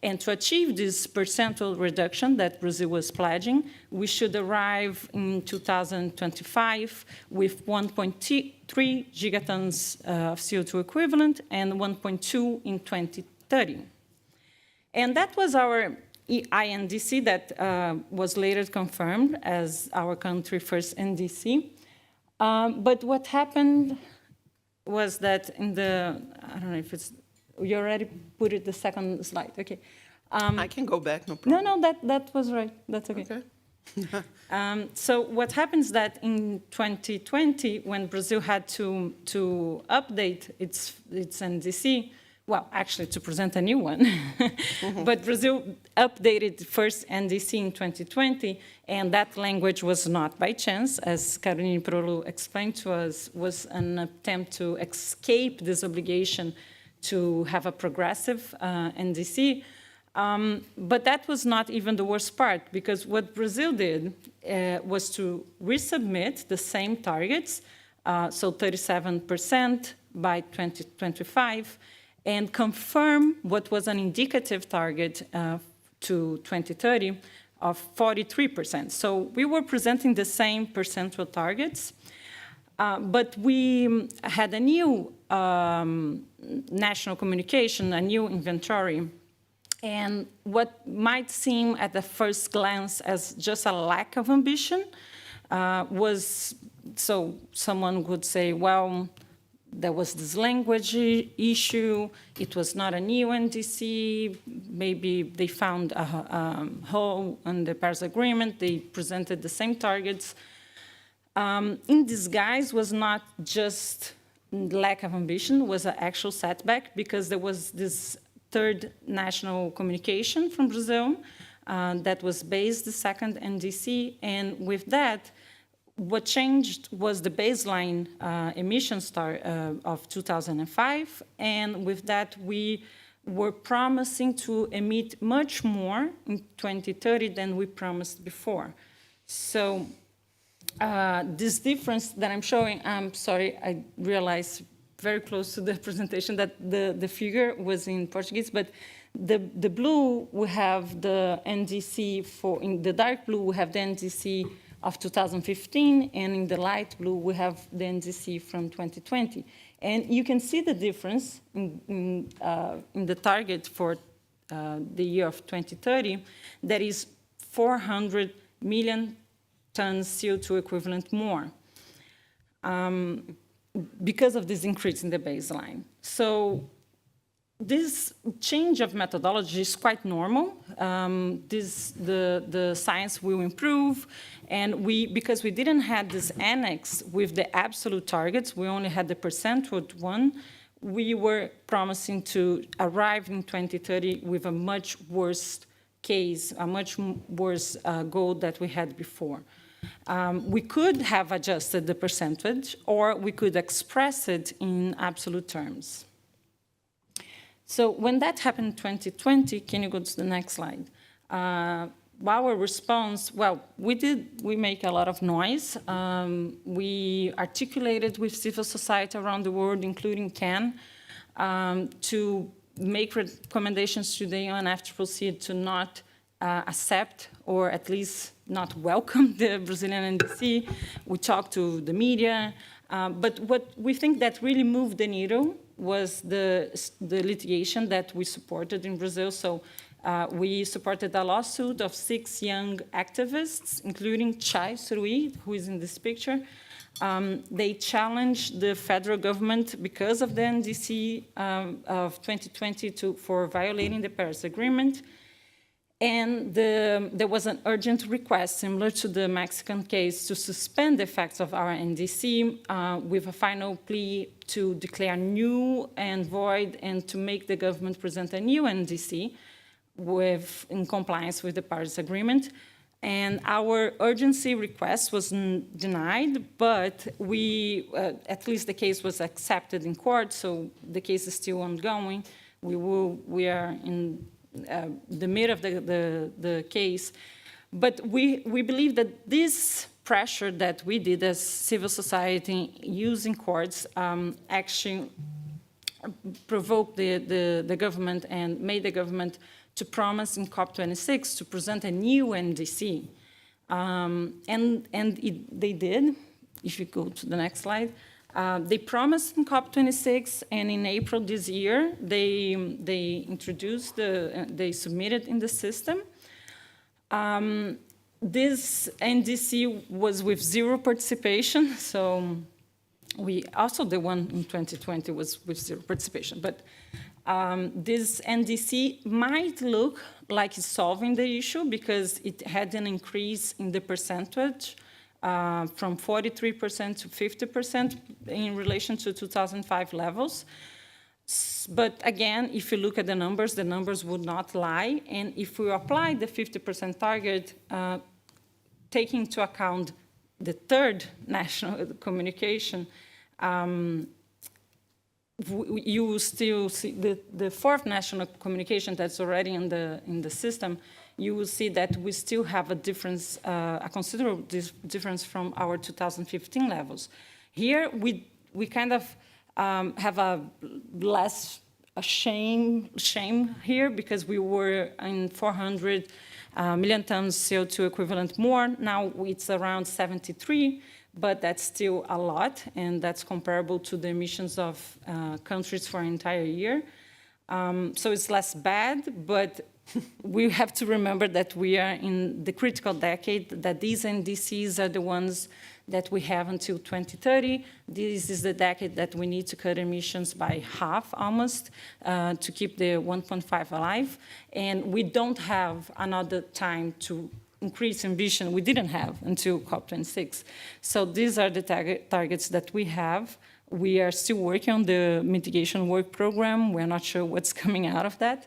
And to achieve this percentual reduction that Brazil was pledging, we should arrive in 2025 with 1.3 gigatons of CO2 equivalent and 1.2 in 2030. And that was our INDC that was later confirmed as our country's first NDC. But what happened was that in the, I don't know if it's, you already put it the second slide, okay. I can go back, no problem. No, that was right, that's okay. So what happens that in 2020, when Brazil had to update its NDC, well, actually, to present a new one. But Brazil updated first NDC in 2020, and that language was not by chance, as Caroline Prolo explained to us, was an attempt to escape this obligation to have a progressive NDC. But that was not even the worst part, because what Brazil did was to resubmit the same targets, so 37% by 2025, and confirm what was an indicative target to 2030 of 43%. So we were presenting the same percentual targets, but we had a new national communication, a new inventory, and what might seem at the first glance as just a lack of ambition was, so someone would say, well, there was this language issue, it was not a new NDC, maybe they found a hole in the Paris Agreement, they presented the same targets. In disguise was not just lack of ambition, was an actual setback, because there was this third national communication from Brazil that was based the second NDC, and with that, what changed was the baseline emission of 2005, and with that we were promising to emit much more in 2030 than we promised before. So this difference that I'm showing, I'm sorry, I realized very close to the presentation that the figure was in Portuguese, but the blue we have the NDC for, in the dark blue we have the NDC of 2015, and in the light blue we have the NDC from 2020. And you can see the difference in the target for the year of 2030, that is 400 million tons CO2 equivalent more because of this increase in the baseline. So this change of methodology is quite normal. The science will improve, and because we didn't have this annex with the absolute targets, we only had the percentage one, we were promising to arrive in 2030 with a much worse case, a much worse goal that we had before. We could have adjusted the percentage, or we could express it in absolute terms. So when that happened in 2020, can you go to the next slide? Our response, well, we make a lot of noise. We articulated with civil society around the world, including CAN, to make recommendations to the UNFCCC to not accept, or at least not welcome, the Brazilian NDC. We talked to the media, but what we think that really moved the needle was the litigation that we supported in Brazil. So we supported a lawsuit of 6 young activists, including Chay Surui, who is in this picture. They challenged the federal government because of the NDC of 2020 for violating the Paris Agreement. And there was an urgent request, similar to the Mexican case, to suspend the effects of our NDC with a final plea to declare new and void, and to make the government present a new NDC in compliance with the Paris Agreement. And our urgency request was denied, but at least the case was accepted in court, so the case is still ongoing. We are in the middle of the case. But we believe that this pressure that we did as civil society using courts actually provoked the government and made the government to promise in COP26 to present a new NDC. They did. If you go to the next slide. They promised in COP26, and in April this year, they introduced, they submitted in the system. This NDC was with 0 participation, so the one in 2020 was with 0 participation. But this NDC might look like it's solving the issue because it had an increase in the percentage from 43% to 50% in relation to 2005 levels. But again, if you look at the numbers would not lie. And if we apply the 50% target, taking into account the third national communication, you will still see the fourth national communication that's already in the system. You will see that we still have a difference, a considerable difference from our 2015 levels. Here, we kind of have a less shame here because we were in 400 million tons CO2 equivalent more. Now it's around 73, but that's still a lot, and that's comparable to the emissions of countries for an entire year. So it's less bad, but we have to remember that we are in the critical decade, that these NDCs are the ones that we have until 2030. This is the decade that we need to cut emissions by half, almost, to keep the 1.5 alive. And we don't have another time to increase ambition. We didn't have until COP26. So these are the targets that we have. We are still working on the mitigation work program. We're not sure what's coming out of that.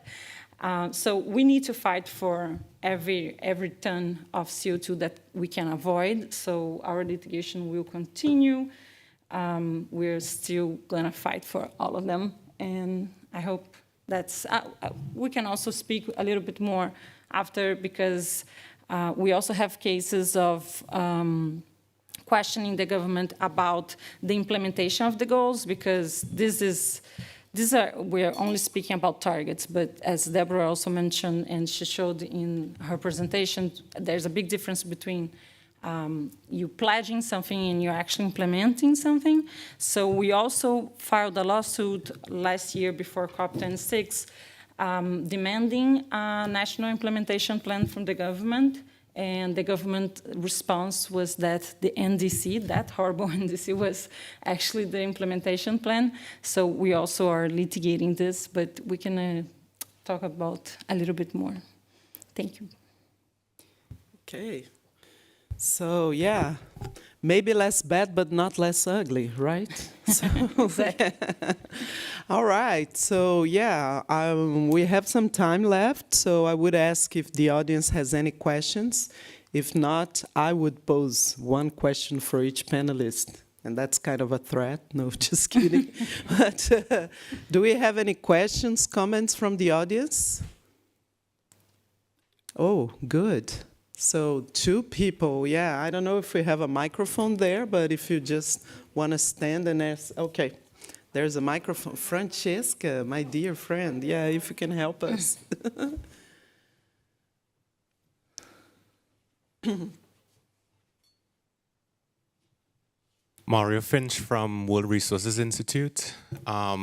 So we need to fight for every ton of CO2 that we can avoid. So our litigation will continue. We're still going to fight for all of them. And I hope that's, we can also speak a little bit more after, because we also have cases of questioning the government about the implementation of the goals, because we're only speaking about targets, but as Deborah also mentioned, and she showed in her presentation, there's a big difference between you pledging something and you're actually implementing something. So we also filed a lawsuit last year before COP26, demanding a national implementation plan from the government. And the government response was that the NDC, that horrible NDC, was actually the implementation plan. So we also are litigating this, but we can talk about a little bit more. Thank you. Okay. So, yeah, maybe less bad, but not less ugly, right? So, all right. So, yeah, we have some time left. So I would ask if the audience has any questions. If not, I would pose one question for each panelist. And that's kind of a threat. No, just kidding. But do we have any questions, comments from the audience? Oh, good. So 2 people, yeah, I don't know if we have a microphone there, but if you just want to stand and ask, okay, there's a microphone. Francesca, my dear friend, yeah, if you can help us. Mario Finch from World Resources Institute. I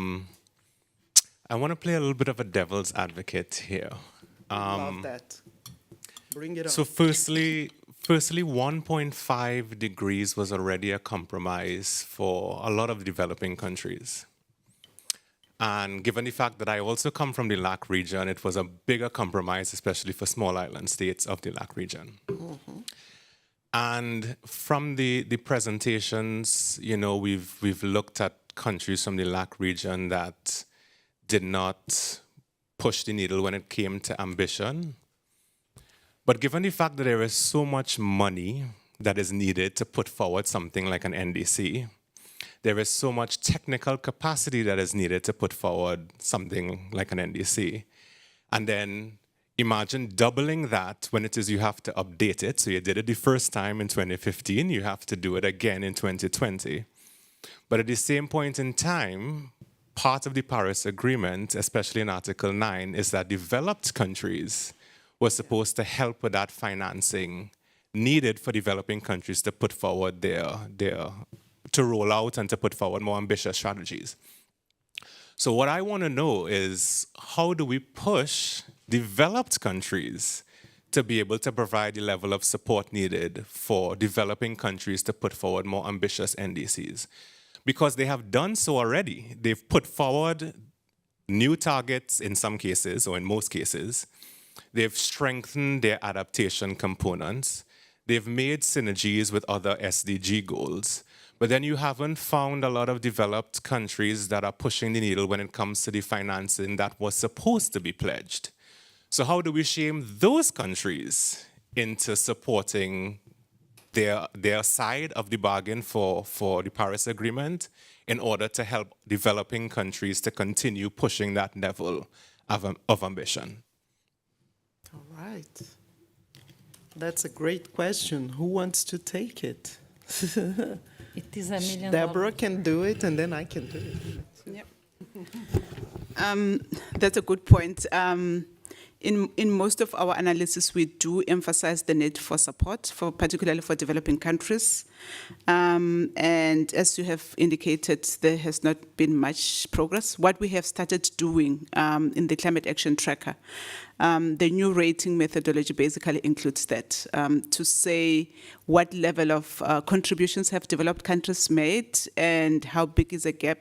want to play a little bit of a devil's advocate here. Love that. Bring it on. So firstly, 1.5 degrees was already a compromise for a lot of developing countries. And given the fact that I also come from the LAC region, it was a bigger compromise, especially for small island states of the LAC region. Mm-hmm. And from the presentations, you know, we've looked at countries from the LAC region that did not push the needle when it came to ambition. But given the fact that there is so much money that is needed to put forward something like an NDC, there is so much technical capacity that is needed to put forward something like an NDC. And then imagine doubling that when it is you have to update it. So you did it the first time in 2015, you have to do it again in 2020. But at the same point in time, part of the Paris Agreement, especially in Article 9, is that developed countries were supposed to help with that financing needed for developing countries to put forward to roll out and to put forward more ambitious strategies. So what I want to know is, how do we push developed countries to be able to provide the level of support needed for developing countries to put forward more ambitious NDCs? Because they have done so already. They've put forward new targets in some cases, or in most cases. They've strengthened their adaptation components. They've made synergies with other SDG goals. But then you haven't found a lot of developed countries that are pushing the needle when it comes to the financing that was supposed to be pledged. So how do we shame those countries into supporting their side of the bargain for the Paris Agreement in order to help developing countries to continue pushing that level of ambition? All right. That's a great question. Who wants to take it? It is $1 million. Deborah can do it, and then I can do it. Yep. That's a good point. In most of our analysis, we do emphasize the need for support, particularly for developing countries. And as you have indicated, there has not been much progress. What we have started doing in the Climate Action Tracker, the new rating methodology basically includes that, to say what level of contributions have developed countries made and how big is the gap.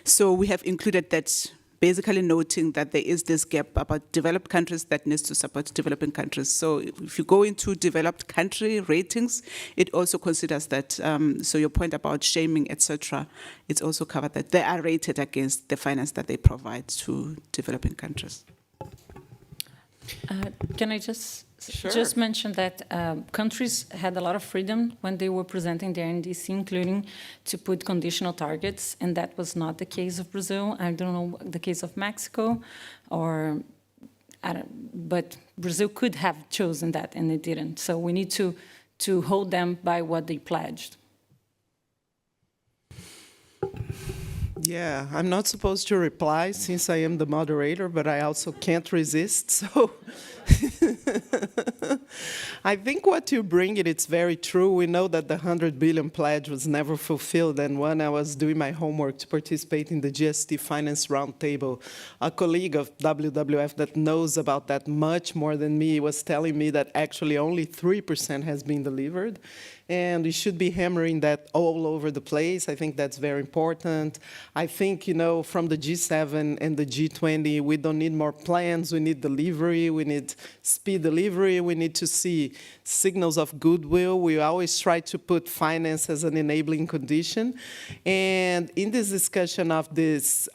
So we have included that, basically noting that there is this gap about developed countries that needs to support developing countries. So if you go into developed country ratings, it also considers that. So your point about shaming, etc., it's also covered that they are rated against the finance that they provide to developing countries. Can I just Sure. mention that countries had a lot of freedom when they were presenting their NDC, including to put conditional targets, and that was not the case of Brazil. I don't know the case of Mexico, or but Brazil could have chosen that, and they didn't. So we need to hold them by what they pledged. Yeah, I'm not supposed to reply since I am the moderator, but I also can't resist. So I think what you bring it's very true. We know that the 100 billion pledge was never fulfilled. And when I was doing my homework to participate in the GST Finance Roundtable, a colleague of WWF that knows about that much more than me was telling me that actually only 3% has been delivered. And we should be hammering that all over the place. I think that's very important. I think, you know, from the G7 and the G20, we don't need more plans. We need delivery. We need speed delivery. We need to see signals of goodwill. We always try to put finance as an enabling condition. And in this discussion of this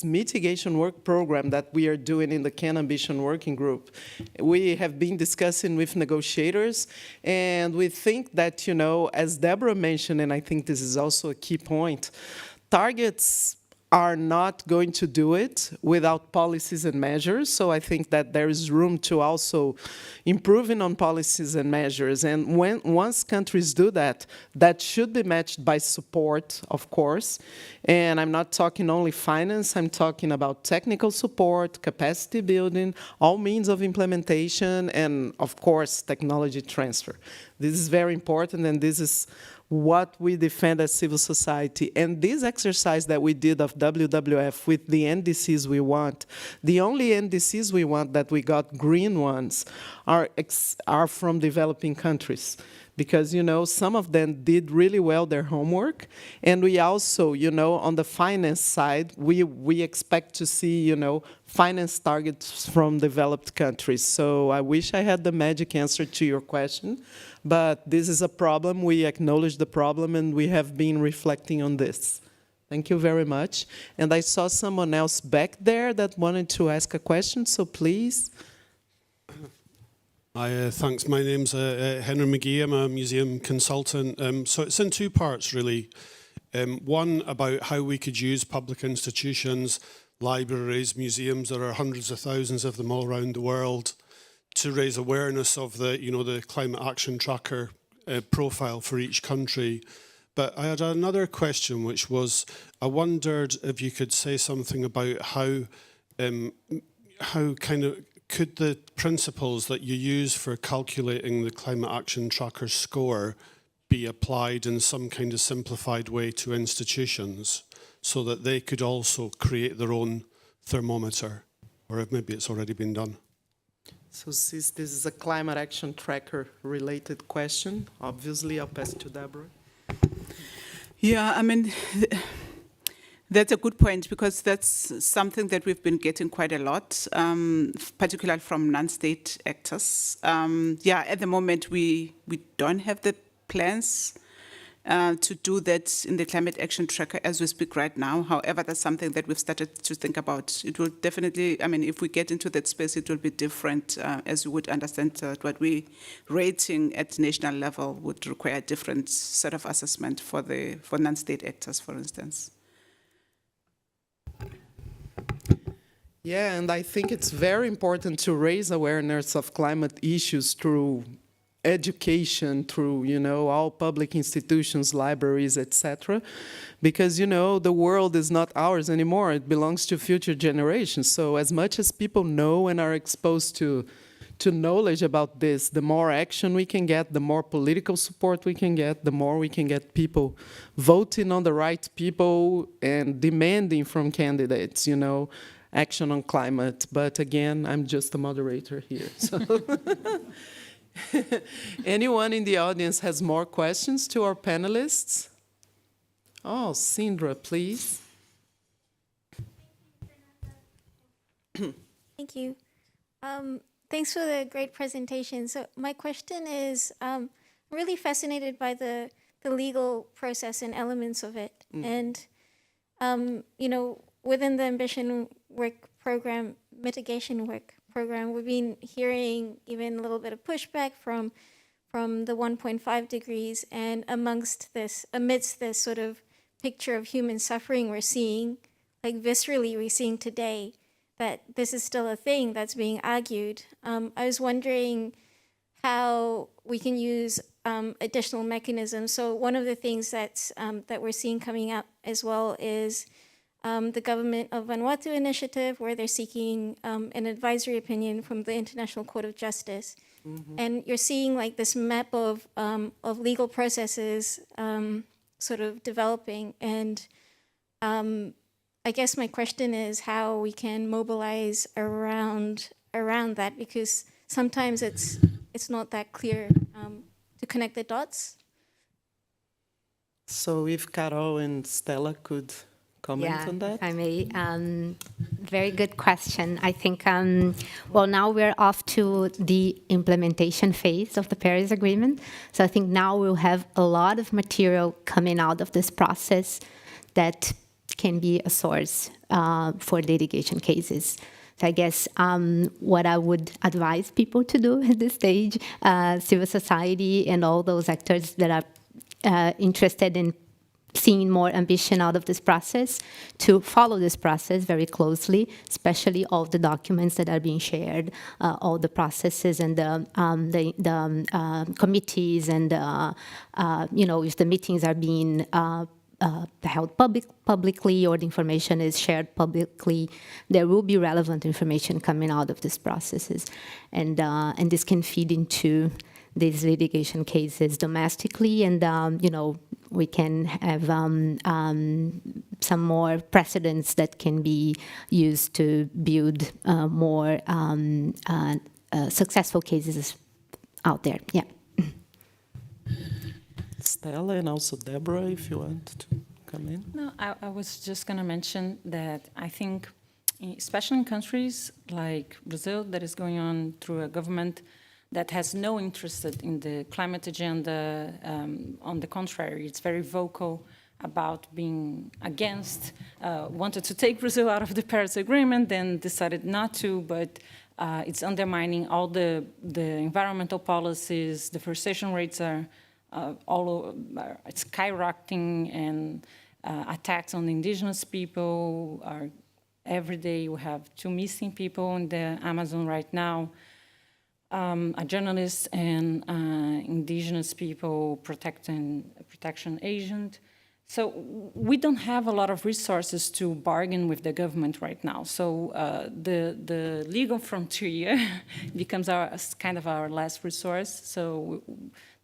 mitigation work program that we are doing in the Can Ambition Working Group, we have been discussing with negotiators, and we think that, you know, as Deborah mentioned, and I think this is also a key point, targets are not going to do it without policies and measures. So I think that there is room to also improving on policies and measures. And once countries do that, that should be matched by support, of course. And I'm not talking only finance, I'm talking about technical support, capacity building, all means of implementation, and of course, technology transfer. This is very important, and this is what we defend as civil society. And this exercise that we did of WWF with the NDCs we want, the only NDCs we want that we got green ones are from developing countries. Because, you know, some of them did really well their homework. And we also, you know, on the finance side, we expect to see, you know, finance targets from developed countries. So I wish I had the magic answer to your question. But this is a problem. We acknowledge the problem, and we have been reflecting on this. Thank you very much. And I saw someone else back there that wanted to ask a question, so please. Hi, thanks. My name's Henry McGee. I'm a museum consultant. So it's in two parts, really. One, about how we could use public institutions, libraries, museums, there are hundreds of thousands of them all around the world, to raise awareness of the, you know, the climate action tracker profile for each country. But I had another question, which was, I wondered if you could say something about how kind of could the principles that you use for calculating the climate action tracker score be applied in some kind of simplified way to institutions so that they could also create their own thermometer, or if maybe it's already been done? So since this is a climate action tracker related question, obviously I'll pass it to Deborah. Yeah, I mean, that's a good point, because that's something that we've been getting quite a lot, particularly from non-state actors. Yeah, at the moment we don't have the plans to do that in the climate action tracker as we speak right now. However, that's something that we've started to think about. It will definitely, I mean, if we get into that space, it will be different, as you would understand what we rating at national level would require a different set of assessment for non-state actors, for instance. Yeah, and I think it's very important to raise awareness of climate issues through education, through, you know, all public institutions, libraries, etc. Because, you know, the world is not ours anymore. It belongs to future generations. So as much as people know and are exposed to knowledge about this, the more action we can get, the more political support we can get, the more we can get people voting on the right people and demanding from candidates, you know, action on climate. But again, I'm just a moderator here. So anyone in the audience has more questions to our panelists? Oh, Sindra, please. Thank you. Thanks for the great presentation. So my question is, I'm really fascinated by the legal process and elements of it. And, you know, within the Ambition Work Program, mitigation work program, we've been hearing even a little bit of pushback from the 1.5 degrees, and amidst this sort of picture of human suffering we're seeing, like viscerally we're seeing today, that this is still a thing that's being argued. I was wondering how we can use additional mechanisms. So one of the things that we're seeing coming up as well is the Government of Vanuatu initiative, where they're seeking an advisory opinion from the International Court of Justice. And you're seeing like this map of legal processes sort of developing. And I guess my question is how we can mobilize around that, because sometimes it's not that clear to connect the dots. So if Carol and Stella could comment on that? If I may. Very good question. I think, well, now we're off to the implementation phase of the Paris Agreement. So I think now we'll have a lot of material coming out of this process that can be a source for litigation cases. So I guess what I would advise people to do at this stage, civil society and all those actors that are interested in seeing more ambition out of this process, to follow this process very closely, especially all the documents that are being shared, all the processes and the committees, and if the meetings are being held publicly or the information is shared publicly, there will be relevant information coming out of these processes, and this can feed into these litigation cases domestically, and we can have some more precedents that can be used to build more successful cases out there. Yeah. Stella and also Deborah, if you want to come in. No, I was just going to mention that I think, especially in countries like Brazil, that is going on through a government that has no interest in the climate agenda. On the contrary, it's very vocal about being against, wanted to take Brazil out of the Paris Agreement, then decided not to, but it's undermining all the environmental policies. Deforestation rates are skyrocketing, and attacks on the indigenous people are every day. We have 2 missing people in the Amazon right now. A journalist and indigenous people protection agent. So we don't have a lot of resources to bargain with the government right now. So the legal frontier becomes kind of our last resource. So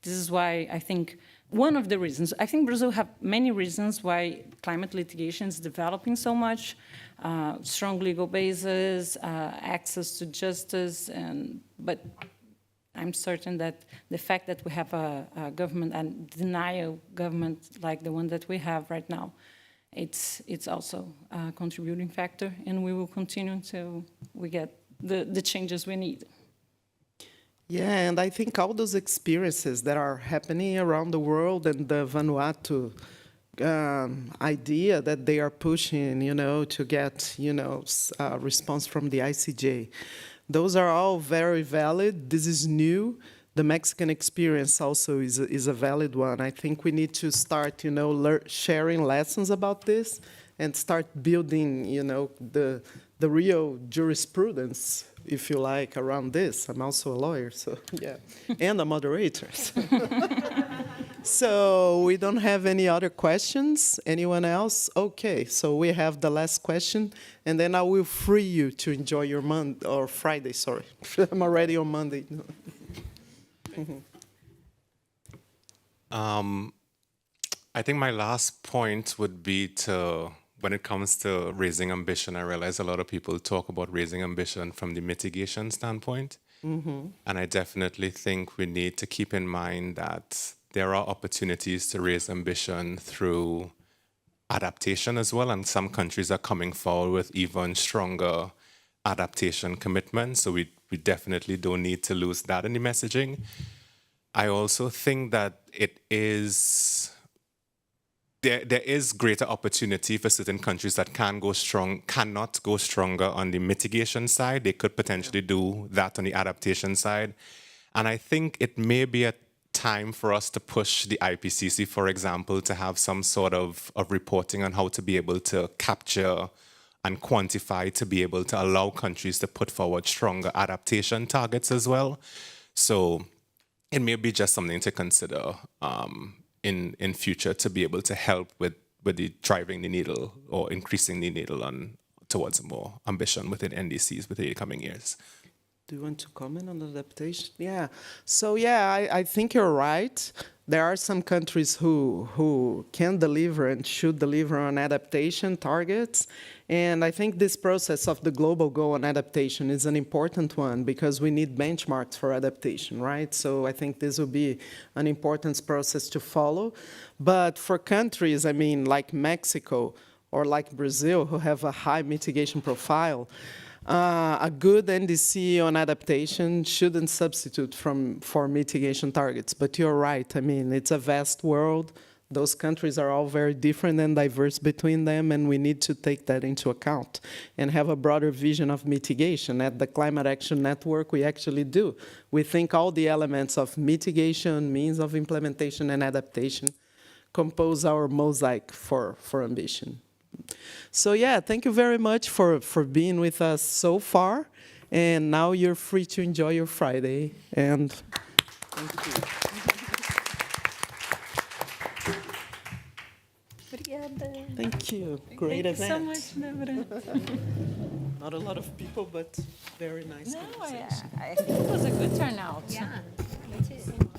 this is why I think one of the reasons, I think Brazil have many reasons why climate litigation is developing so much. Strong legal basis, access to justice, but I'm certain that the fact that we have a government and denial government like the one that we have right now, it's also a contributing factor, and we will continue until we get the changes we need. Yeah, and I think all those experiences that are happening around the world, and the Vanuatu idea that they are pushing, to get, a response from the ICJ. Those are all very valid. This is new. The Mexican experience also is a valid one. I think we need to start, sharing lessons about this and start building, the real jurisprudence, if you like, around this. I'm also a lawyer, so yeah, and a moderator. So we don't have any other questions. Anyone else? Okay, so we have the last question, and then I will free you to enjoy your Friday, sorry. I'm already on Monday. I think my last point would be when it comes to raising ambition, I realize a lot of people talk about raising ambition from the mitigation standpoint. And I definitely think we need to keep in mind that there are opportunities to raise ambition through adaptation as well, and some countries are coming forward with even stronger adaptation commitments, so we definitely don't need to lose that in the messaging. I also think that it is there is greater opportunity for certain countries that cannot go stronger on the mitigation side. They could potentially do that on the adaptation side. And I think it may be a time for us to push the IPCC, for example, to have some sort of reporting on how to be able to capture and quantify, to be able to allow countries to put forward stronger adaptation targets as well. So it may be just something to consider in future to be able to help with the driving the needle or increasing the needle on towards more ambition within NDCs within the coming years. Do you want to comment on the adaptation? Yeah. So yeah, I think you're right. There are some countries who can deliver and should deliver on adaptation targets. And I think this process of the global goal on adaptation is an important one because we need benchmarks for adaptation, right? So I think this will be an important process to follow. But for countries, I mean, like Mexico or like Brazil, who have a high mitigation profile, a good NDC on adaptation shouldn't substitute for mitigation targets. But you're right. I mean, it's a vast world. Those countries are all very different and diverse between them, and we need to take that into account and have a broader vision of mitigation. At the Climate Action Network, we actually do. We think all the elements of mitigation, means of implementation, and adaptation compose our mosaic for ambition. So yeah, thank you very much for being with us so far. And now you're free to enjoy your Friday. And thank you. Thank you. Great event. Thank you so much, Deborah. Not a lot of people, but very nice No, conversation. I think it was a good turnout. Yeah, me too.